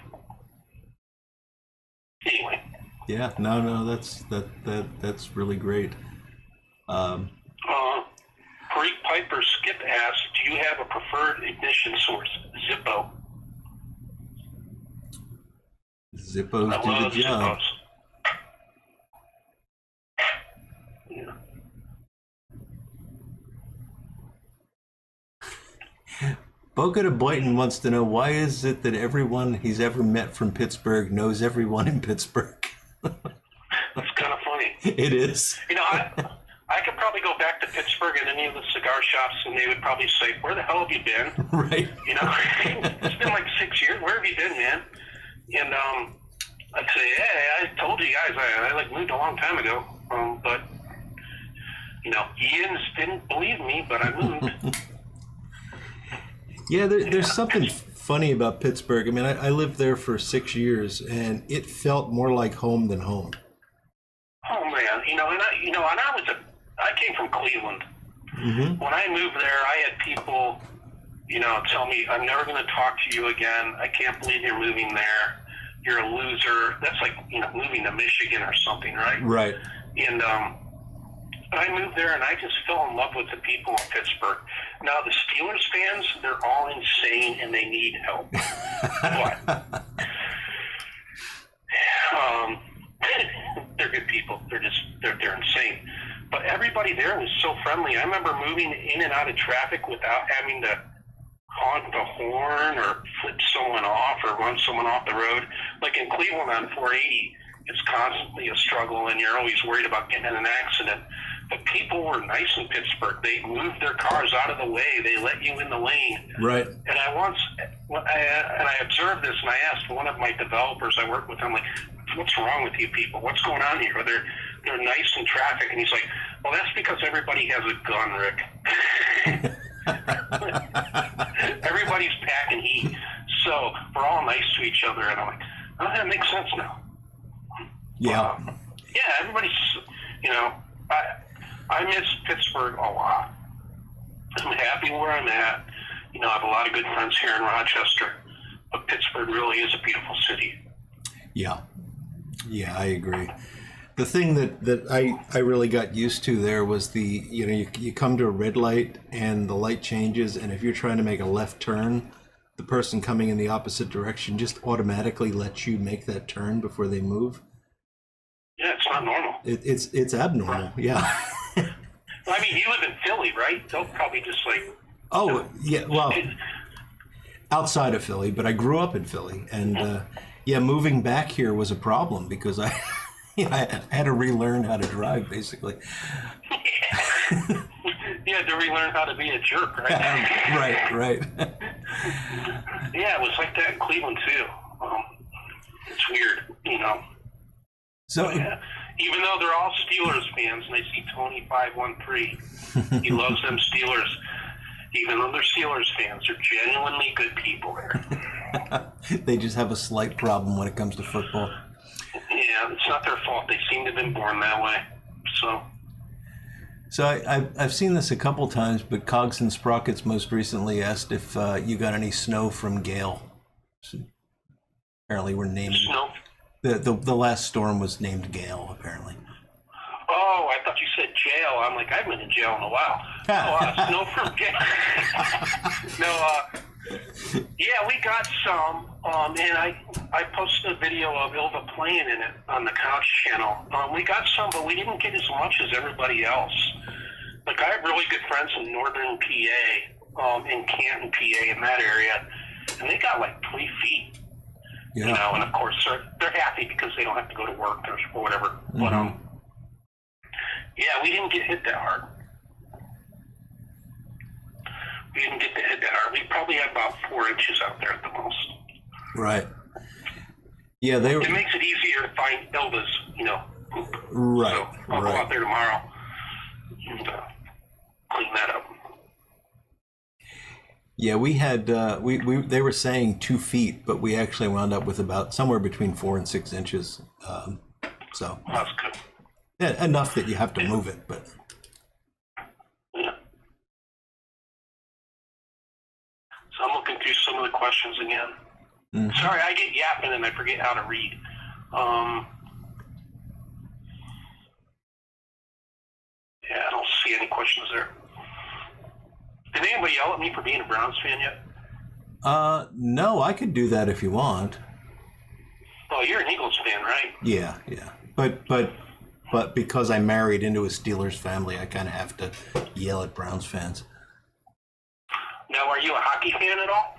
Anyway. Yeah, no, that's really great. Greek Piper Skip asks, do you have a preferred ignition source? Zippo. Zippos do the job. Zippos. Yeah. Boca de Boynton wants to know, why is it that everyone he's ever met from Pittsburgh knows everyone in Pittsburgh? That's kind of funny. It is. I could probably go back to Pittsburgh and any of the cigar shops, and they would probably say, where the hell have you been? Right. It's been like 6 years. Where have you been, man? And I'd say, hey, I told you guys, I moved a long time ago. But, Ian's didn't believe me, but I moved. Yeah, there's something funny about Pittsburgh. I mean, I lived there for 6 years, and it felt more like home than home. Oh man, I came from Cleveland. Mm-hmm. When I moved there, I had people, tell me, I'm never going to talk to you again. I can't believe you're moving there. You're a loser. That's like, moving to Michigan or something, right? Right. And I moved there, and I just fell in love with the people in Pittsburgh. Now, the Steelers fans, they're all insane, and they need help. But they're good people. They're insane. But everybody there was so friendly. I remember moving in and out of traffic without having to honk the horn or flip someone off or run someone off the road. Like in Cleveland on 480, it's constantly a struggle, and you're always worried about getting in an accident. But people were nice in Pittsburgh. They moved their cars out of the way. They let you in the lane. Right. And I observed this, and I asked one of my developers I work with, I'm like, what's wrong with you people? What's going on here? They're nice in traffic. And he's like, well, that's because everybody has a gun, Rick. Everybody's packing heat. So we're all nice to each other. And I'm like, oh, that makes sense now. Yeah. Yeah, everybody's, I miss Pittsburgh a lot. I'm happy where I'm at. I have a lot of good friends here in Rochester, but Pittsburgh really is a beautiful city. Yeah, I agree. The thing that I really got used to there was you come to a red light and the light changes, and if you're trying to make a left turn, the person coming in the opposite direction just automatically lets you make that turn before they move. Yeah, it's not normal. It's abnormal. Yeah. I mean, you live in Philly, right? They'll probably just like. Oh, yeah, well, outside of Philly, but I grew up in Philly. And, yeah, moving back here was a problem because I had to relearn how to drive, basically. You had to relearn how to be a jerk, right? Right. Yeah, it was like that in Cleveland, too. It's weird, you know. So, yeah. Even though they're all Steelers fans, and I see Tony 513, he loves them Steelers. Even though they're Steelers fans, they're genuinely good people there. They just have a slight problem when it comes to football. Yeah, it's not their fault. They seem to have been born that way. So I've seen this a couple times, but Cogs and Sprockets most recently asked if you got any snow from Gale. So apparently we're naming Snow? The last storm was named Gale, apparently. Oh, I thought you said jail. I'm like, I've been in jail in a while. Snow from jail. No, yeah, we got some, and I posted a video of Ilva playing in it on the Couch channel. We got some, but we didn't get as much as everybody else. Like, I have really good friends in northern PA, in Canton, PA, in that area, and they got like 3 feet. Yeah. You know, and of course they're happy because they don't have to go to work or whatever. Mm-hmm. But yeah, we didn't get hit that hard. We didn't get hit that hard. We probably had about 4 inches out there at the most. Right. Yeah, they were. It makes it easier to find Ilva's, you know, poop. Right. So I'll go out there tomorrow and clean that up. Yeah, we had they were saying 2 feet, but we actually wound up with about somewhere between 4 and 6 inches. So That's good. yeah, enough that you have to move it, but yeah. So I'm looking through some of the questions again. Mm-hmm. Sorry, I get yapping and I forget how to read. Yeah, I don't see any questions there. Did anybody yell at me for being a Browns fan yet? no, I could do that if you want. Oh, you're an Eagles fan, right? Yeah. But because I married into a Steelers family, I kind of have to yell at Browns fans. Now, are you a hockey fan at all?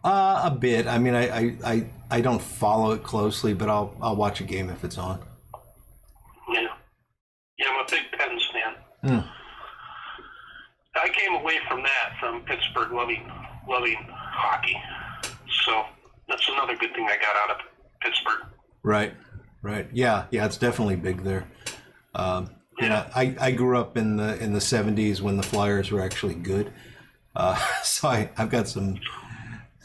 A bit. I mean, I don't follow it closely, but I'll watch a game if it's on. Yeah. Yeah, I'm a big Pens fan. Mm. I came away from that, from Pittsburgh, loving hockey. So that's another good thing I got out of Pittsburgh. Right. Yeah, it's definitely big there. You know, I grew up in the 70s when the Flyers were actually good. So I've got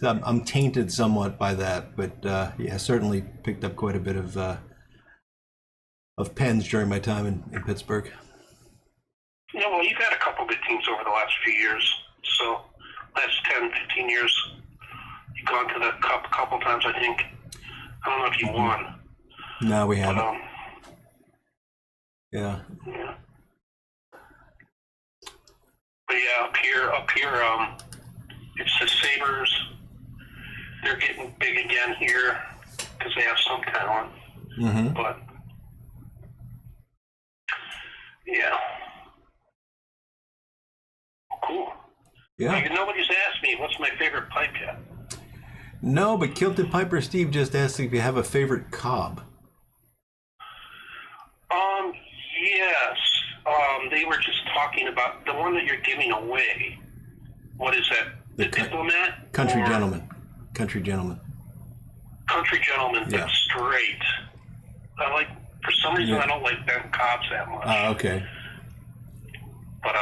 I'm tainted somewhat by that, but yeah, certainly picked up quite a bit of Pens during my time in Pittsburgh. Yeah, well, you've had a couple good teams over the last few years. So last 10, 15 years, you've gone to the Cup a couple times, I think. I don't know if you won. No, we haven't. But, yeah. But yeah, up here, it's the Sabres. They're getting big again here because they have some talent. Mm-hmm. But yeah, cool. Yeah. Like, nobody's asked me what's my favorite pipe yet. No, but Kilted Piper Steve just asked if you have a favorite cob. Yes. They were just talking about the one that you're giving away. What is that? The Diplomat? Country Gentleman. Country Gentleman. Country Gentleman. Yeah. That's straight. For some reason, I don't like bent cobs that much. Okay. But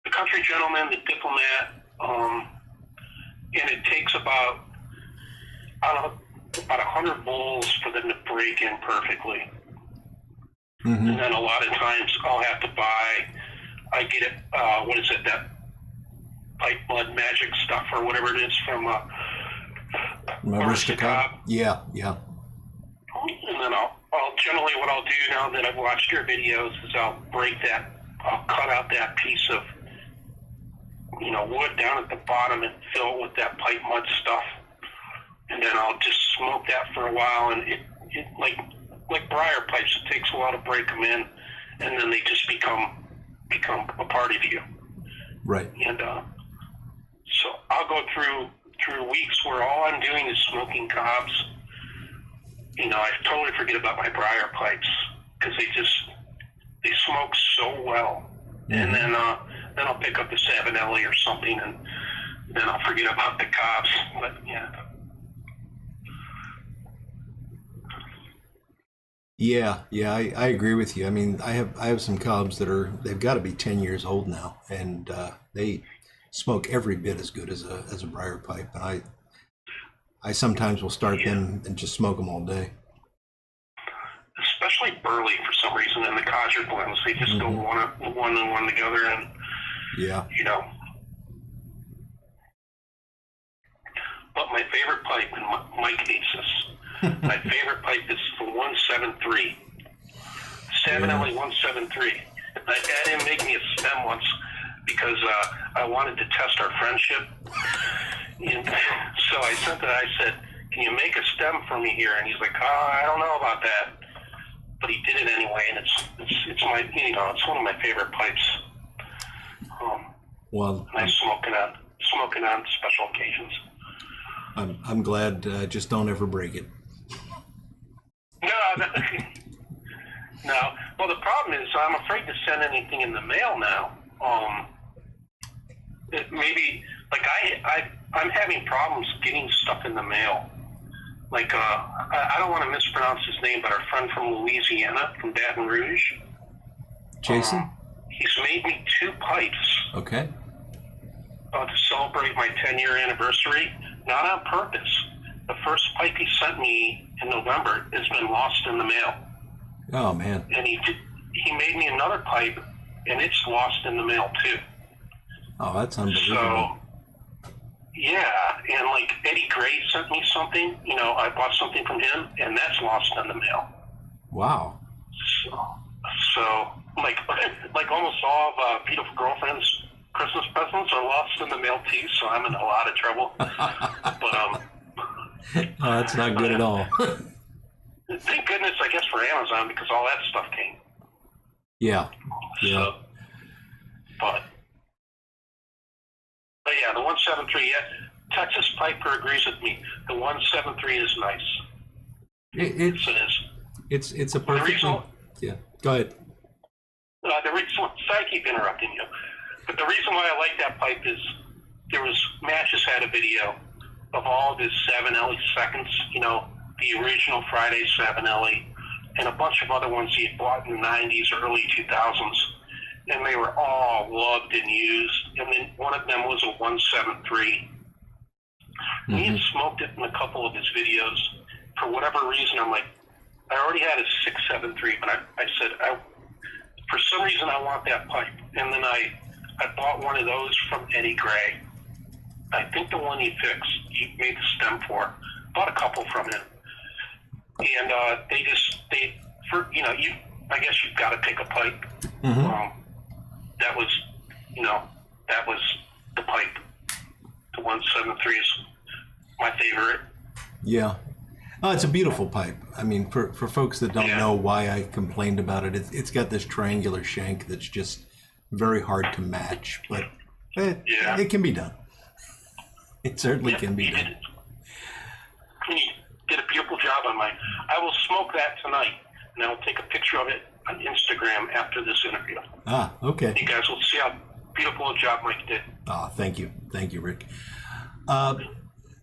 the Country Gentleman, the Diplomat, and it takes about 100 bowls for them to break in perfectly. Mm-hmm. And then a lot of times I'll have to I get it, that pipe mud magic stuff or whatever it is from Aristocob. Yeah. And then I'll generally what I'll do now that I've watched your videos is I'll cut out that piece of wood down at the bottom and fill it with that pipe mud stuff. And then I'll just smoke that for a while, and it like briar pipes, it takes a while to break them in, and then they just become become a part of you. Right. And so I'll go through weeks where all I'm doing is smoking cobs. I totally forget about my briar pipes because they smoke so well. Mm-hmm. And then I'll pick up the Savinelli or something, and then I'll forget about the cobs. But yeah. Yeah, I agree with you. I mean, I have some cobs they've got to be 10 years old now, and they smoke every bit as good as a briar pipe. And I sometimes will start them and just smoke them all day. Especially burley for some reason, and the codger blends, they just go one and one together, and But my favorite pipe, and Mike hates this, my favorite pipe is the 173. Savinelli 173. I had him make me a stem once because I wanted to test our friendship. And so I sent it, I said, can you make a stem for me here? And he's like, I don't know about that. But he did it anyway, and it's my, it's one of my favorite pipes. Well, and I smoke it on special occasions. I'm glad. Just don't ever break it. No. Well, the problem is I'm afraid to send anything in the mail now. Maybe like I'm having problems getting stuff in the mail. Like I don't want to mispronounce his name, but our friend from Louisiana, from Baton Rouge, Jason. He's made me 2 pipes. Okay. To celebrate my 10-year anniversary, not on purpose. The first pipe he sent me in November has been lost in the mail. Oh man! And he made me another pipe, and it's lost in the mail too. Oh, that's unbelievable. So, yeah, and like Eddie Gray sent me something. I bought something from him, and that's lost in the mail. Wow. So like almost all of Beautiful Girlfriend's Christmas presents are lost in the mail too. So I'm in a lot of trouble. But oh, that's not good at all. Thank goodness, I guess, for Amazon, because all that stuff came. Yeah. So, but yeah, the 173. Yeah, Texas Piper agrees with me. The 173 is nice. It is. It's a perfect. Yeah. Go ahead. Sorry, I keep interrupting you. But the reason why I like that pipe is Matches had a video of all of his Savinelli seconds, the original Friday Savinelli, and a bunch of other ones he had bought in the 90s or early 2000s, and they were all loved and used. And then one of them was a 173. Mm-hmm. He had smoked it in a couple of his videos. For whatever reason, I'm like, I already had a 673, but I said, for some reason I want that pipe. And then I bought one of those from Eddie Gray. I think the one he fixed, he made the stem for. Bought a couple from him. And I guess you've got to pick a pipe. Mm-hmm. That was the pipe. The 173 is my favorite. Yeah. Oh, it's a beautiful pipe. I mean, for folks that don't know why I complained about it, it's got this triangular shank that's just very hard to match, but it can be done. It certainly can be done. You did a beautiful job on mine. I will smoke that tonight, and I'll take a picture of it on Instagram after this interview. Ah, okay. You guys will see how beautiful a job Mike did. Ah, thank you. Thank you, Rick.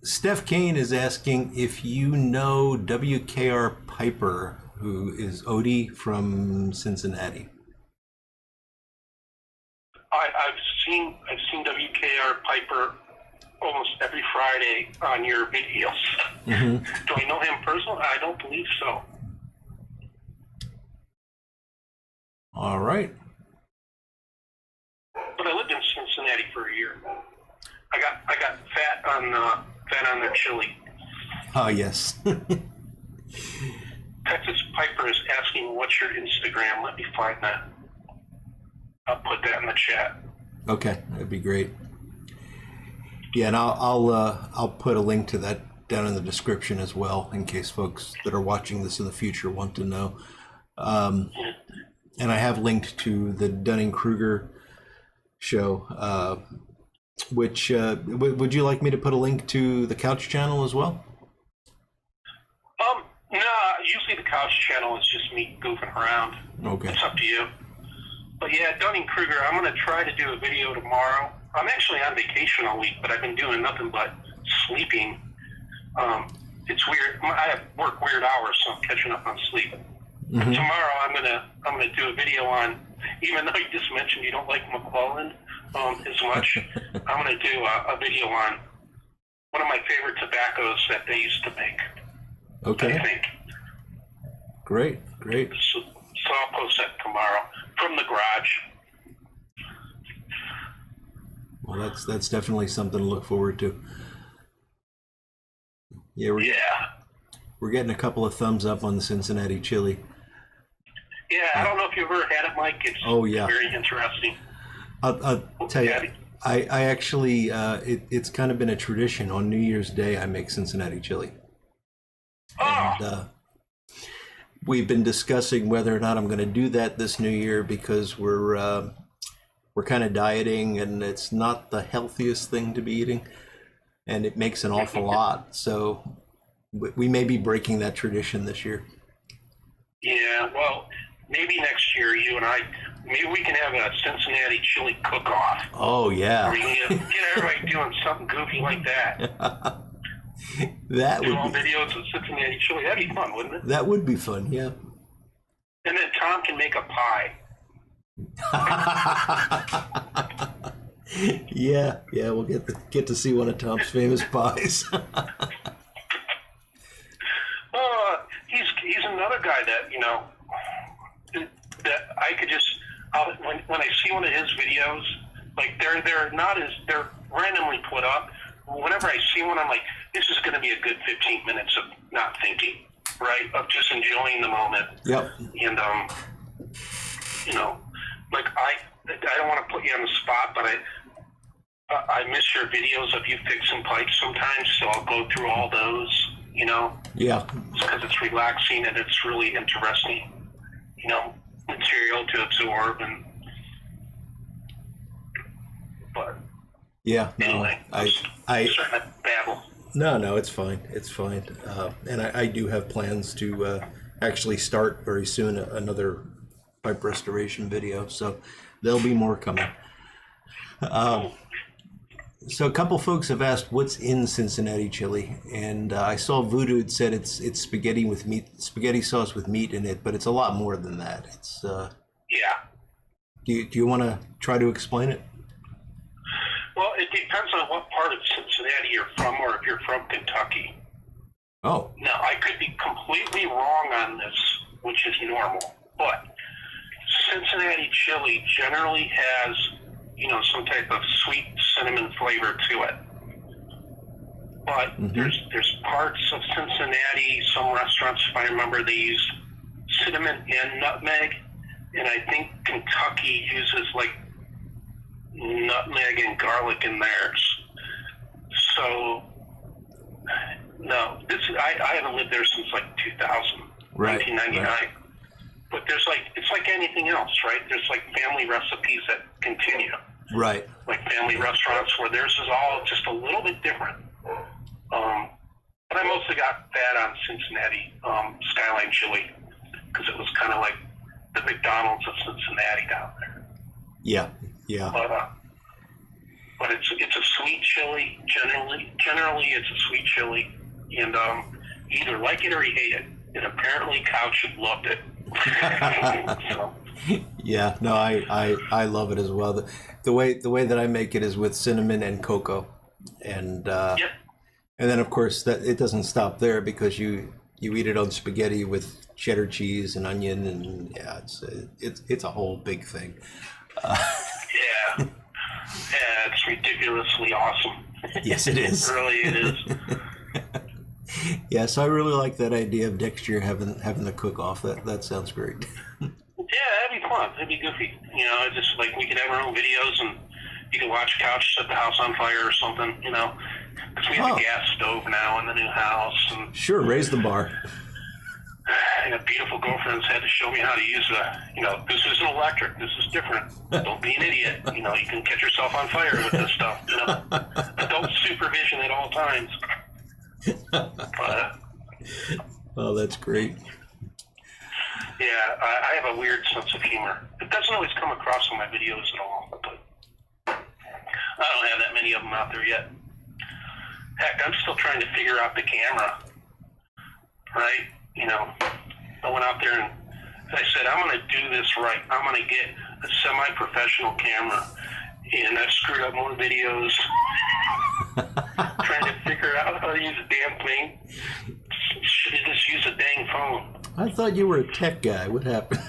Steph Kane is asking if you know WKR Piper, who is Odie from Cincinnati. I've seen WKR Piper almost every Friday on your videos. Mm-hmm. Do I know him personally? I don't believe so. All right. But I lived in Cincinnati for a year. I got fat on their chili. Oh, yes. Texas Piper is asking, what's your Instagram? Let me find that. I'll put that in the chat. Okay, that'd be great. Yeah, and I'll put a link to that down in the description as well, in case folks that are watching this in the future want to know. and I have linked to the Dunning Kruger Show. Which would you like me to put a link to the Couch channel as well? No, usually the Couch channel is just me goofing around. Okay. It's up to you. But yeah, Dunning Kruger, I'm going to try to do a video tomorrow. I'm actually on vacation all week, but I've been doing nothing but sleeping. It's weird. I work weird hours, so I'm catching up on sleep. Mm-hmm. Tomorrow, I'm gonna do a video on. Even though you just mentioned you don't like McClellan as much, I'm gonna do a video on one of my favorite tobaccos that they used to make. Okay. I think. Great. So I'll post that tomorrow from the garage. Well, that's definitely something to look forward to. Yeah, we're getting a couple of thumbs up on the Cincinnati chili. Yeah, I don't know if you've ever had it, Mike. It's very interesting. I'll tell you, I actually, it's kind of been a tradition. On New Year's Day, I make Cincinnati chili. Oh. And we've been discussing whether or not I'm going to do that this new year because we're kind of dieting, and it's not the healthiest thing to be eating, and it makes an awful lot. So we may be breaking that tradition this year. Yeah, well, maybe next year you and I, maybe we can have a Cincinnati chili cook-off. Oh, yeah. Or we can get everybody doing something goofy like that. That do would all be videos of Cincinnati chili. That'd be fun, wouldn't it? That would be fun, yeah. And then Tom can make a pie. Yeah, we'll get to see one of Tom's famous pies. He's another guy that, you know, that I could just, when I see one of his videos, like they're randomly put up. Whenever I see one, I'm like, this is going to be a good 15 minutes of not thinking, right? Of just enjoying the moment. Yep. And, you know, like I don't want to put you on the spot, but I miss your videos of you fixing pipes sometimes, so I'll go through all those, you know? Yeah. Because it's relaxing and it's really interesting, you know, material to absorb. But yeah, no, anyway, I starting to babble. No, it's fine. It's fine. And I do have plans to actually start very soon another pipe restoration video, so there'll be more coming. So a couple folks have asked what's in Cincinnati chili, and I saw Voodoo had said it's spaghetti with meat, spaghetti sauce with meat in it, but it's a lot more than that. It's yeah. Do you want to try to explain it? Well, it depends on what part of Cincinnati you're from, or if you're from Kentucky. Oh. Now, I could be completely wrong on this, which is normal, but Cincinnati chili generally has, you know, some type of sweet cinnamon flavor to it. But there's parts of Cincinnati, some restaurants, if I remember, they use cinnamon and nutmeg, and I think Kentucky uses like nutmeg and garlic in theirs. So no, I haven't lived there since like 2000, right, 1999. Right. But it's like anything else, right? There's like family recipes that continue. Right. Like family restaurants where theirs is all just a little bit different. But I mostly got that on Cincinnati Skyline chili because it was kind of like the McDonald's of Cincinnati down there. Yeah. But it's a sweet chili. Generally it's a sweet chili, and you either like it or you hate it. And apparently Couch loved it. So. Yeah, no, I love it as well. The way that I make it is with cinnamon and cocoa, and yep. And then of course that it doesn't stop there because you eat it on spaghetti with cheddar cheese and onion, and yeah, it's a whole big thing. Yeah, it's ridiculously awesome. Yes, it is. Really, it is. Yeah, so I really like that idea of next year having the cook-off. That sounds great. Yeah, that'd be fun. That'd be goofy. You know, it's just like we could have our own videos and you can watch Couch set the house on fire or something, you know. Because we have a gas stove now in the new house. And sure, raise the bar. And beautiful girlfriends had to show me how to use this isn't electric. This is different. Don't be an idiot. You can catch yourself on fire with this stuff. Adult supervision at all times. But, oh, that's great. yeah, I have a weird sense of humor. It doesn't always come across in my videos at all, but I don't have that many of them out there yet. Heck, I'm still trying to figure out the camera, right? I went out there and I said, I'm going to do this right. I'm going to get a semi-professional camera. And I've screwed up more videos trying to figure out how to use a damn thing. Should have just used a dang phone. I thought you were a tech guy. What happened?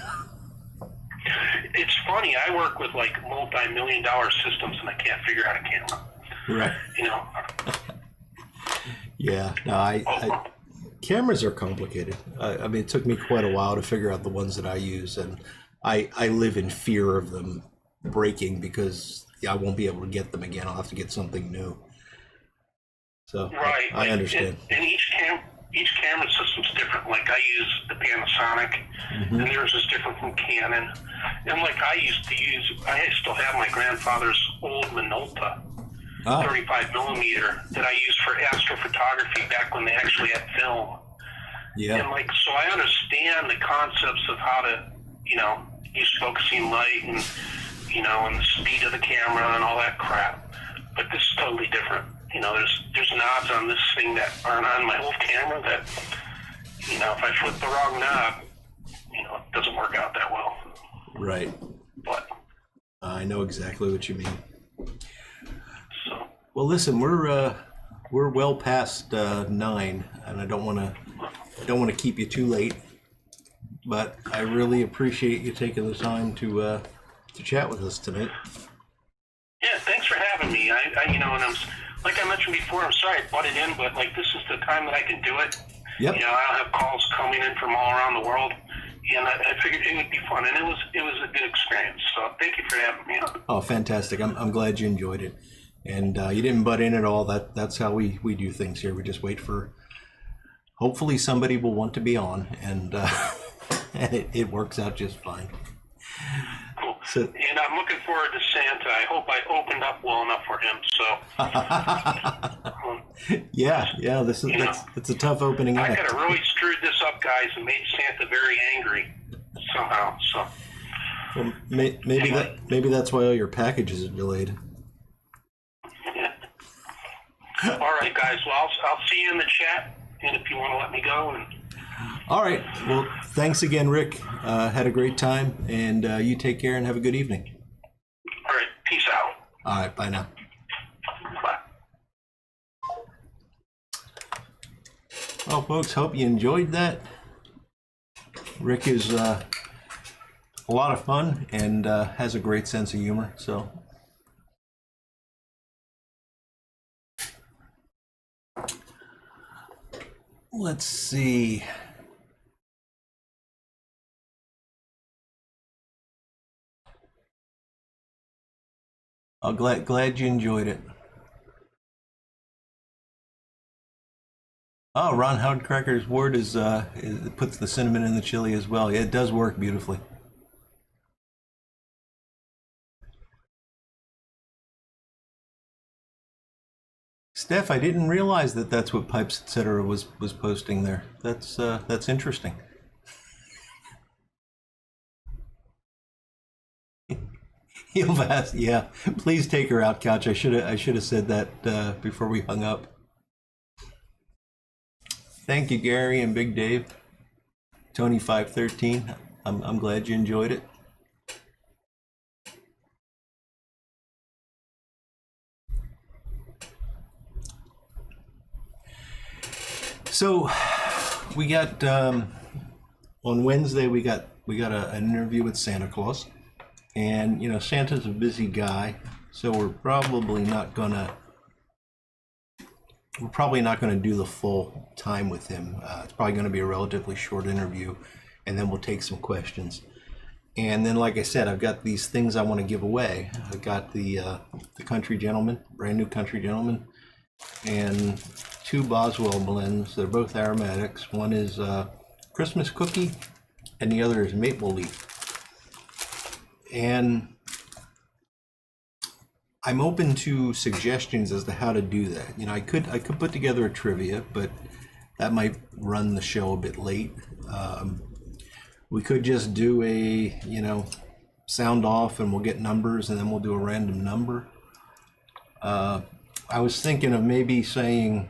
It's funny. I work with like multi-million-dollar systems and I can't figure out a camera. Right. Yeah. No, cameras are complicated. I mean, it took me quite a while to figure out the ones that I use, and I live in fear of them breaking because I won't be able to get them again. I'll have to get something new. So right. I understand. And each camera system's different. Like I use the Panasonic, and theirs is different from Canon. And like I still have my grandfather's old Minolta. 35 millimeter that I used for astrophotography back when they actually had film. Yeah. And so I understand the concepts of how to, use focusing light and, and the speed of the camera and all that crap. But this is totally different. There's knobs on this thing that aren't on my old camera that, if I flip the wrong knob, it doesn't work out that well. Right. But I know exactly what you mean. Well, listen, we're well past 9, and I don't want to keep you too late, but I really appreciate you taking the time to chat with us tonight. Yeah, thanks for having me. And I'm like I mentioned before, I'm sorry I butted in, but this is the time that I can do it. Yep. I don't have calls coming in from all around the world, and I figured it would be fun, and it was a good experience. So thank you for having me on. Oh, fantastic! I'm glad you enjoyed it. And you didn't butt in at all. That's how we do things here. We just wait for, hopefully somebody will want to be on, and and it works out just fine. Cool. So, and I'm looking forward to Santa. I hope I opened up well enough for him. So yeah. It's a tough opening act. I could have really screwed this up, guys, and made Santa very angry somehow. So well, maybe that's why all your packages are delayed. All right, guys. Well, I'll see you in the chat, and if you want to let me go. All right. Well, thanks again, Rick. Had a great time, and you take care and have a good evening. All right. Peace out. All right. Bye now. Bye. Well, folks, hope you enjoyed that. Rick is a lot of fun and has a great sense of humor. So. Let's see. I'm glad you enjoyed it. Oh, Ron Howardcracker's word is it puts the cinnamon in the chili as well. Yeah, it does work beautifully. Steph, I didn't realize that that's what Pipes Etc. was posting there. That's interesting. He'll ask, yeah. Please take her out, Couch. I should have said that before we hung up. Thank you, Gary and Big Dave. Tony 513. I'm glad you enjoyed it. So we got on Wednesday we got an interview with Santa Claus, and Santa's a busy guy, so we're probably not gonna do the full time with him. It's probably going to be a relatively short interview, and then we'll take some questions. And then, like I said, I've got these things I want to give away. I've got the Country Gentleman, brand new Country Gentleman, and 2 Boswell blends. They're both aromatics. One is Christmas cookie, and the other is maple leaf. And I'm open to suggestions as to how to do that. You know, I could put together a trivia, but that might run the show a bit late. We could just do a, you know, sound off and we'll get numbers and then we'll do a random number. I was thinking of maybe saying,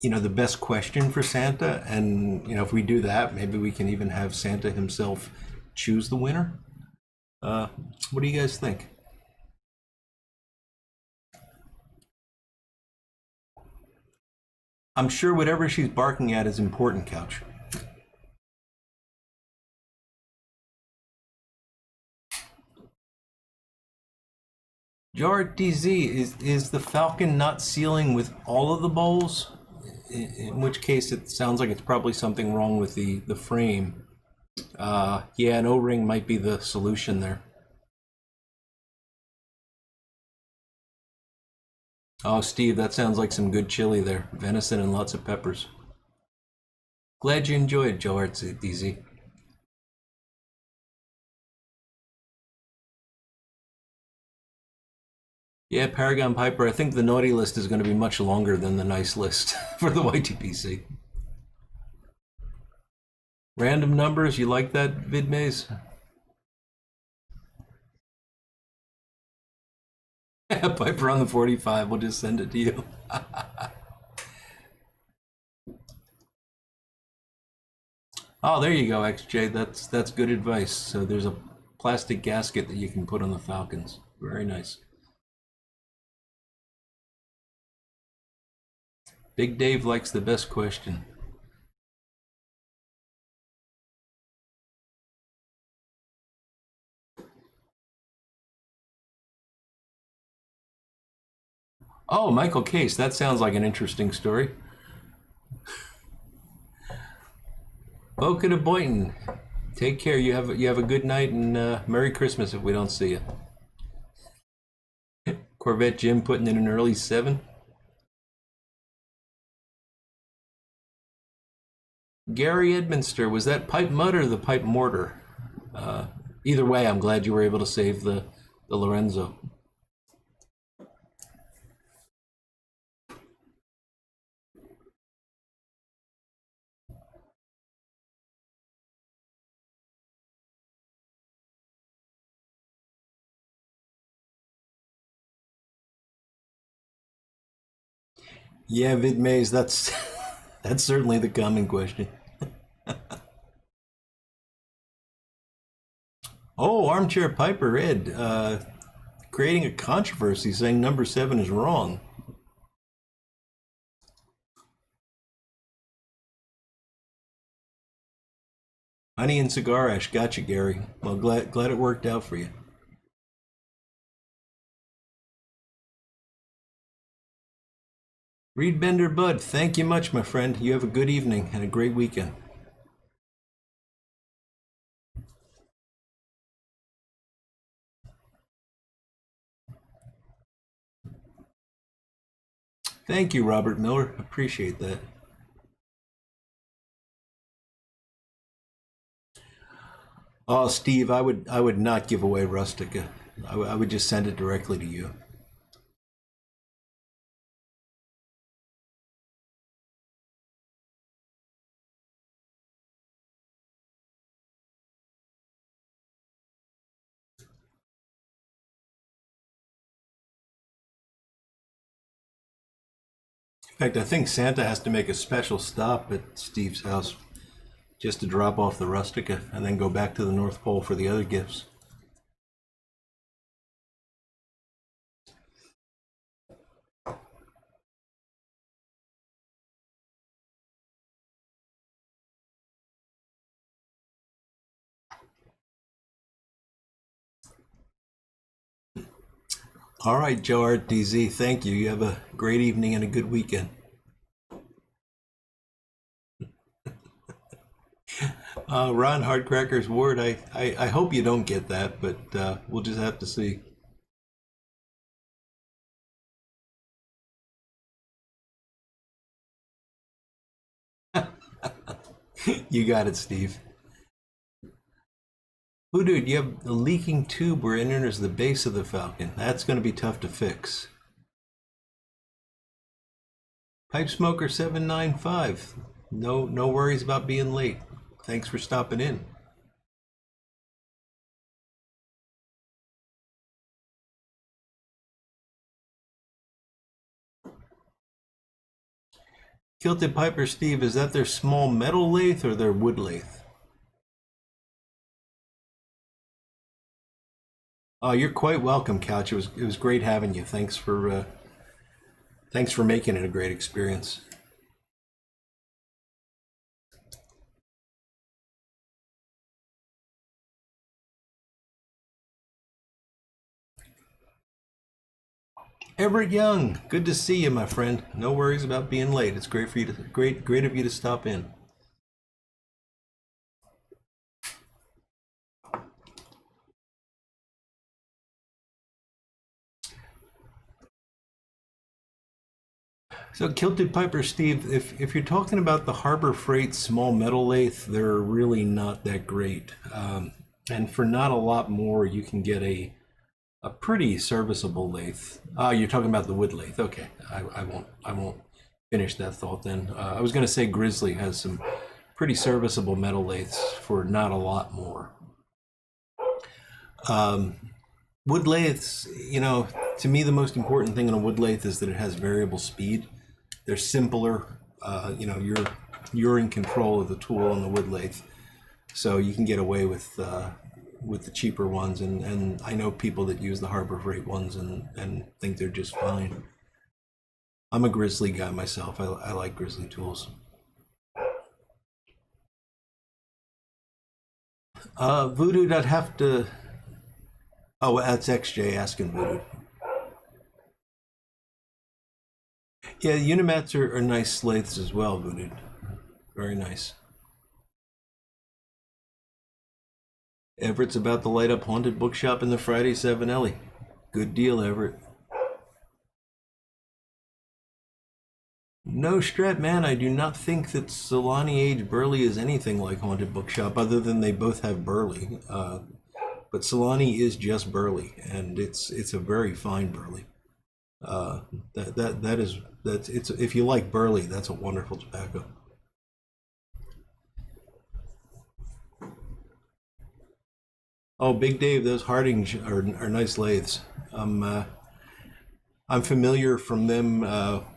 you know, the best question for Santa, and, you know, if we do that, maybe we can even have Santa himself choose the winner. What do you guys think? I'm sure whatever she's barking at is important, Couch. Jar DZ, is the Falcon not sealing with all of the bowls? In which case it sounds like it's probably something wrong with the frame. Yeah, an O-ring might be the solution there. Oh, Steve, that sounds like some good chili there. Venison and lots of peppers. Glad you enjoyed, Joe Arts DZ. Yeah, Paragon Piper, I think the naughty list is going to be much longer than the nice list for the YTPC. Random numbers, you like that, VidMaze? Piper on the 45, we'll just send it to you. Oh, there you go, XJ. That's good advice. So there's a plastic gasket that you can put on the Falcons. Very nice. Big Dave likes the best question. Oh, Michael Case, that sounds like an interesting story. Boca to Boynton, take care. You have a good night and Merry Christmas if we don't see you. Corvette Jim putting in an early 7. Gary Edminster, was that pipe mud or the pipe mortar? Either way, I'm glad you were able to save the Lorenzo. Yeah, VidMaze, that's that's certainly the common question. Oh, Armchair Piper, Ed, creating a controversy saying number 7 is wrong. Honey and cigar ash, gotcha, Gary. Well, glad it worked out for you. Reed Bender Bud, thank you much, my friend. You have a good evening and a great weekend. Thank you, Robert Miller. Appreciate that. Oh, Steve, I would not give away Rustica. I would just send it directly to you. In fact, I think Santa has to make a special stop at Steve's house just to drop off the Rustica and then go back to the North Pole for the other gifts. All right, Joe Art DZ, thank you. You have a great evening and a good weekend. Ron Hardcrackers Ward, I hope you don't get that, but we'll just have to see. You got it, Steve. Ooh, dude, you have a leaking tube where it enters the base of the Falcon. That's going to be tough to fix. Pipe Smoker 795. No worries about being late. Thanks for stopping in. Kilted Piper Steve, is that their small metal lathe or their wood lathe? Oh, you're quite welcome, Couch. It was great having you. Thanks for making it a great experience. Everett Young, good to see you, my friend. No worries about being late. It's great of you to stop in. So Kilted Piper Steve, if you're talking about the Harbor Freight small metal lathe, they're really not that great. And for not a lot more, you can get a pretty serviceable lathe. You're talking about the wood lathe. Okay, I won't finish that thought then. I was going to say Grizzly has some pretty serviceable metal lathes for not a lot more. Wood lathes, to me the most important thing in a wood lathe is that it has variable speed. They're simpler. You're in control of the tool on the wood lathe, so you can get away with the cheaper ones. And I know people that use the Harbor Freight ones and think they're just fine. I'm a Grizzly guy myself. I like Grizzly tools. Voodoo, I'd have to. Oh, that's XJ asking Voodoo. Yeah, Unimats are nice lathes as well, Voodoo. Very nice. Everett's about to light up Haunted Bookshop in the Friday 7 Ellie. Good deal, Everett. No, Strat, man, I do not think that Solani Age Burley is anything like Haunted Bookshop, other than they both have Burley. But Solani is just Burley, and it's a very fine Burley. If you like Burley, that's a wonderful tobacco. Oh, Big Dave, those Hardings are nice lathes. I'm familiar from them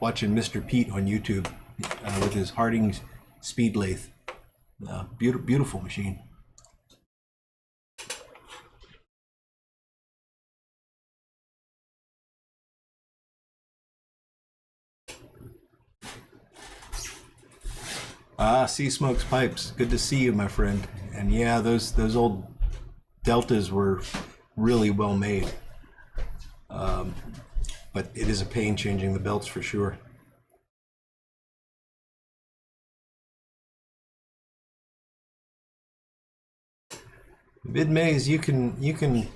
watching Mr. Pete on YouTube with his Hardings speed lathe. Beautiful machine. Sea Smokes Pipes. Good to see you, my friend. And yeah, those old Deltas were really well made. But it is a pain changing the belts for sure. Mid-Maze, you can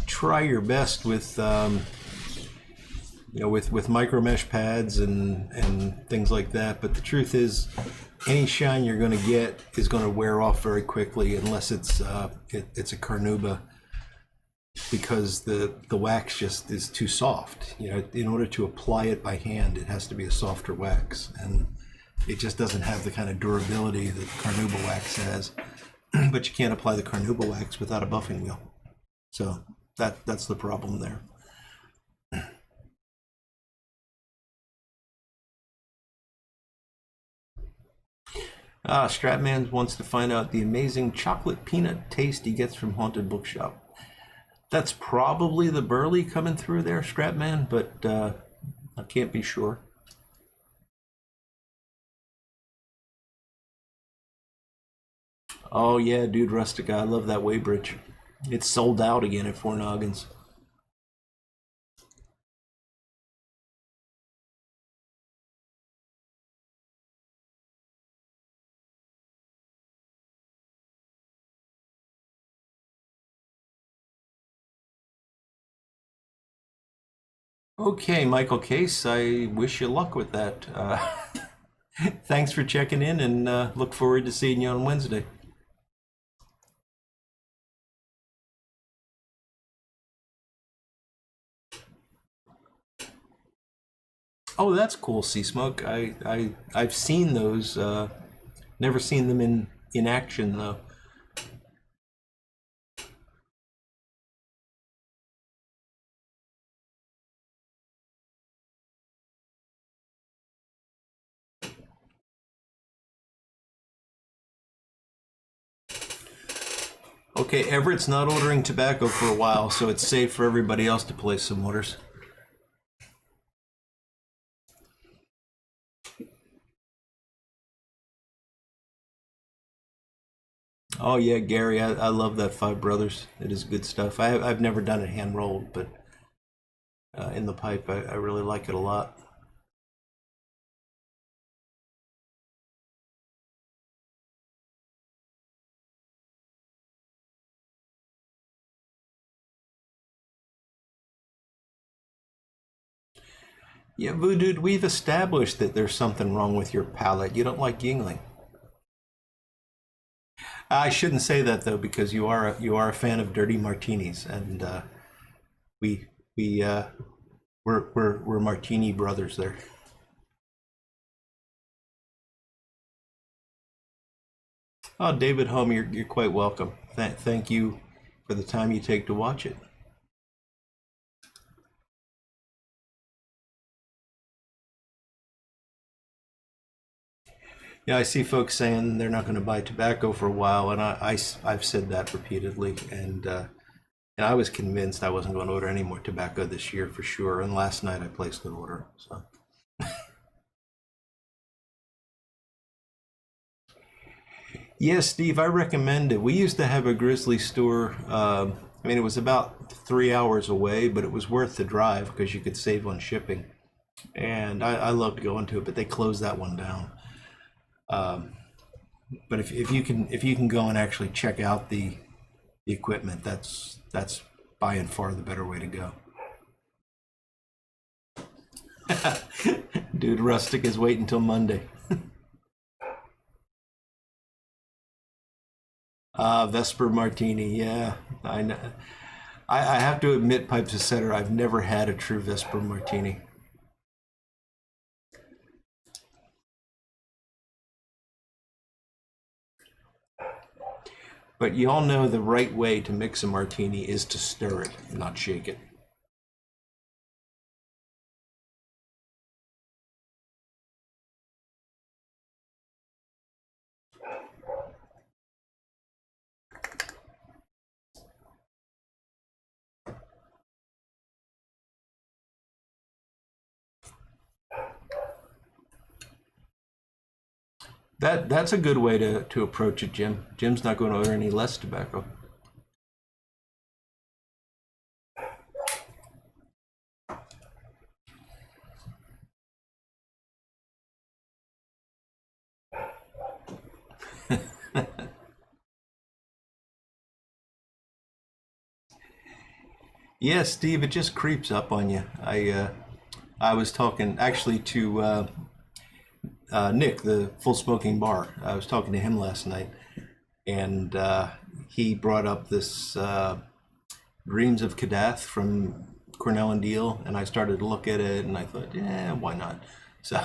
try your best with with micro mesh pads and things like that. But the truth is, any shine you're going to get is going to wear off very quickly unless it's a carnauba, because the wax just is too soft. In order to apply it by hand, it has to be a softer wax, and it just doesn't have the kind of durability that carnauba wax has. But you can't apply the carnauba wax without a buffing wheel, so that's the problem there. Stratman wants to find out the amazing chocolate peanut taste he gets from Haunted Bookshop. That's probably the Burley coming through there, Stratman, but I can't be sure. Oh yeah, dude, Rustica, I love that Weybridge. It's sold out again at Four Noggins. Okay, Michael Case, I wish you luck with that. Thanks for checking in, and look forward to seeing you on Wednesday. Oh, that's cool, Sea Smoke. I've seen those. Never seen them in action though. Okay, Everett's not ordering tobacco for a while, so it's safe for everybody else to place some orders. Oh yeah, Gary, I love that Five Brothers. It is good stuff. I've never done it hand rolled, but in the pipe, I really like it a lot. Yeah, Voodoo, we've established that there's something wrong with your palate. You don't like Yingling. I shouldn't say that though, because you are a fan of dirty martinis, and we we we're martini brothers there. Oh, David Home, you're quite welcome. Thank you for the time you take to watch it. Yeah, I see folks saying they're not going to buy tobacco for a while, and I've said that repeatedly, and I was convinced I wasn't going to order any more tobacco this year for sure. And last night I placed an order. So yeah, Steve, I recommend it. We used to have a Grizzly store. I mean, it was about 3 hours away, but it was worth the drive because you could save on shipping. And I loved going to it, but they closed that one down. But if you can go and actually check out the equipment, that's by and far the better way to go. Dude, Rustic is waiting until Monday. Vesper Martini, yeah, I know. I have to admit, Pipes Etc., I've never had a true Vesper Martini. But you all know the right way to mix a martini is to stir it, not shake it. That's a good way to approach it, Jim. Jim's not going to order any less tobacco. Yeah, Steve, it just creeps up on you. I was talking actually to Nick, the Full Smoking Bar. I was talking to him last night, and he brought up this Dreams of Kadath from Cornell and Deal, and I started to look at it, and I thought, yeah, why not? So,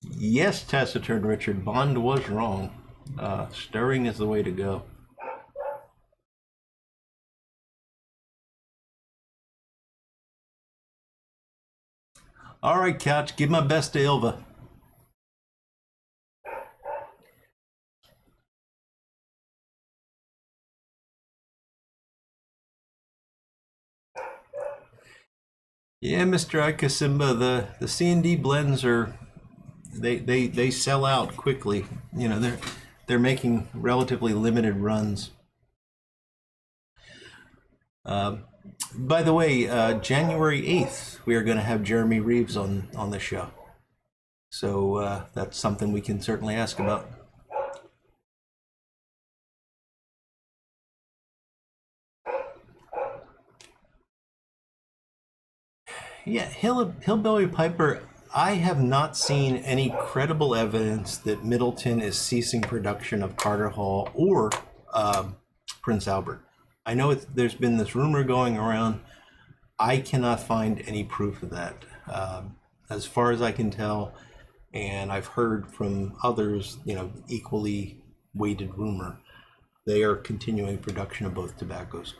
yes, taciturn Richard, Bond was wrong. Stirring is the way to go. All right, Couch, give my best to Ilva. Yeah, Mr. Ikasimba, the C&D blends are they sell out quickly. You know, they're making relatively limited runs. By the way, January 8th, we are going to have Jeremy Reeves on the show. So that's something we can certainly ask about. Yeah, Hillbilly Piper, I have not seen any credible evidence that Middleton is ceasing production of Carter Hall or Prince Albert. I know there's been this rumor going around. I cannot find any proof of that. As far as I can tell, and I've heard from others, equally weighted rumor, they are continuing production of both tobaccos.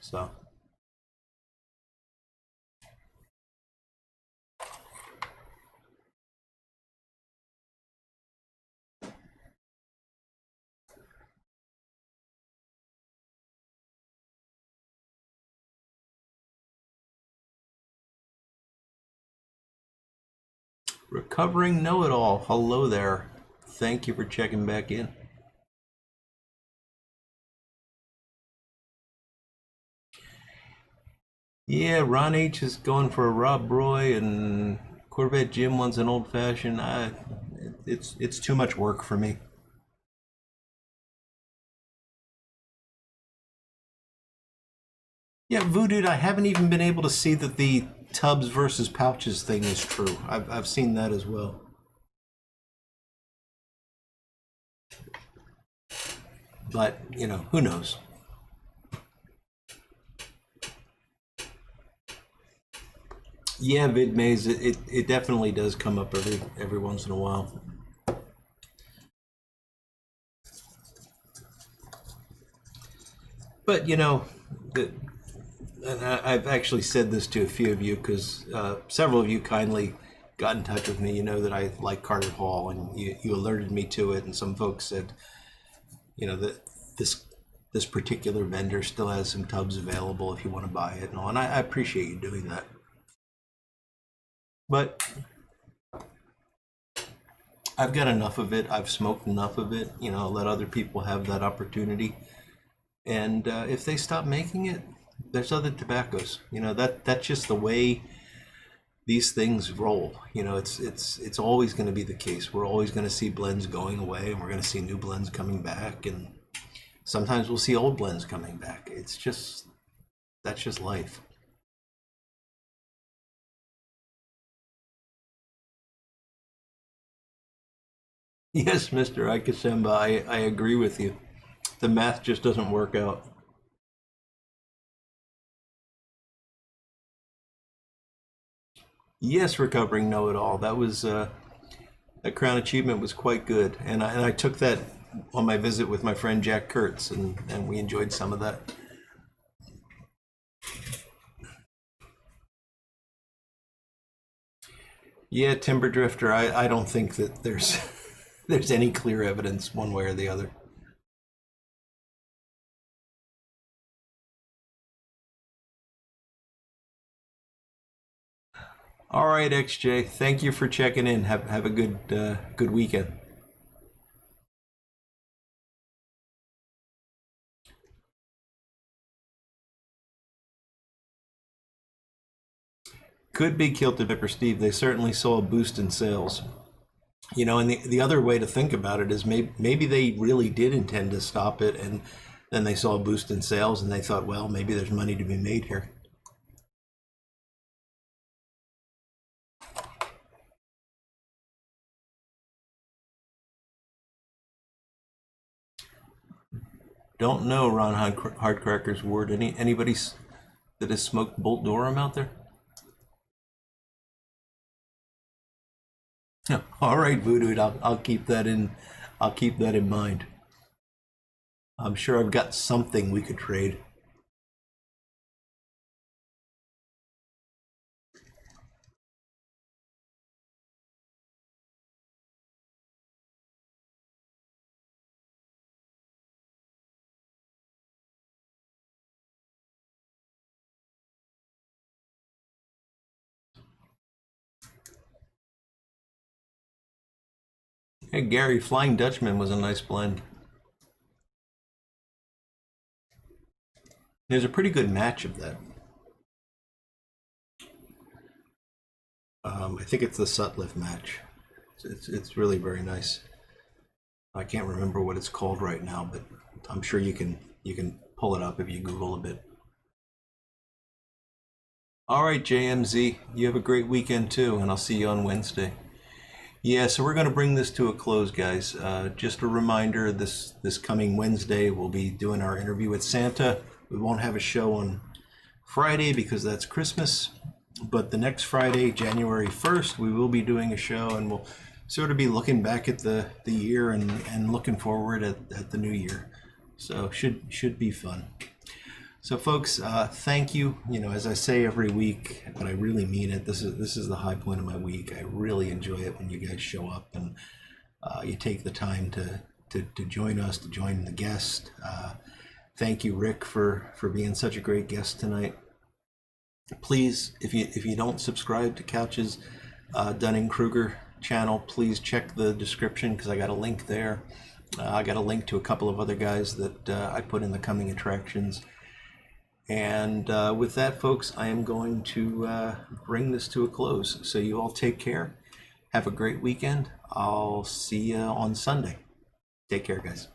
So. Recovering know-it-all, hello there. Thank you for checking back in. Yeah, Ron H is going for a Rob Roy, and Corvette Jim wants an old-fashioned. It's too much work for me. Yeah, Voodoo, I haven't even been able to see that the tubs versus pouches thing is true. I've seen that as well. But, who knows? Yeah, VidMaze, it definitely does come up every once in a while. But, and I've actually said this to a few of you because several of you kindly got in touch with me. You know that I like Carter Hall, and you alerted me to it. And some folks said, that this particular vendor still has some tubs available if you want to buy it and all. And I appreciate you doing that. But I've got enough of it. I've smoked enough of it. Let other people have that opportunity. And if they stop making it, there's other tobaccos. That's just the way these things roll. It's always going to be the case. We're always going to see blends going away, and we're going to see new blends coming back, and sometimes we'll see old blends coming back. That's just life. Yes, Mr. Ikasemba, I agree with you. The math just doesn't work out. Yes, recovering know-it-all. That was that Crown Achievement was quite good, and I took that on my visit with my friend Jack Kurtz, and we enjoyed some of that. Yeah, Timber Drifter. I don't think that there's there's any clear evidence one way or the other. All right, XJ. Thank you for checking in. Have a good weekend. Could be Kilted Pepper Steve. They certainly saw a boost in sales. And the other way to think about it is maybe they really did intend to stop it, and then they saw a boost in sales and they thought, well, maybe there's money to be made here. Don't know, Ron Hardcracker's word. Anybody that has smoked Bolt Durham out there? No. All right, Voodoo. I'll keep that in. I'll keep that in mind. I'm sure I've got something we could trade. Hey, Gary, Flying Dutchman was a nice blend. There's a pretty good match of that. I think it's the Sutliff match. It's really very nice. I can't remember what it's called right now, but I'm sure you can pull it up if you Google a bit. All right, JMZ, you have a great weekend too, and I'll see you on Wednesday. Yeah, so we're going to bring this to a close, guys. Just a reminder, this coming Wednesday, we'll be doing our interview with Santa. We won't have a show on Friday because that's Christmas, but the next Friday, January 1st, we will be doing a show, and we'll sort of be looking back at the year and looking forward at the new year. So should be fun. So folks, thank you. You know, as I say every week, but I really mean it. This is the high point of my week. I really enjoy it when you guys show up and you take the time to join us, to join the guest. Thank you, Rick, for being such a great guest tonight. Please, if you don't subscribe to Couch's Dunning Kruger channel, please check the description because I got a link there. I got a link to a couple of other guys that I put in the coming attractions. And with that, folks, I am going to bring this to a close. So you all take care. Have a great weekend. I'll see you on Sunday. Take care, guys.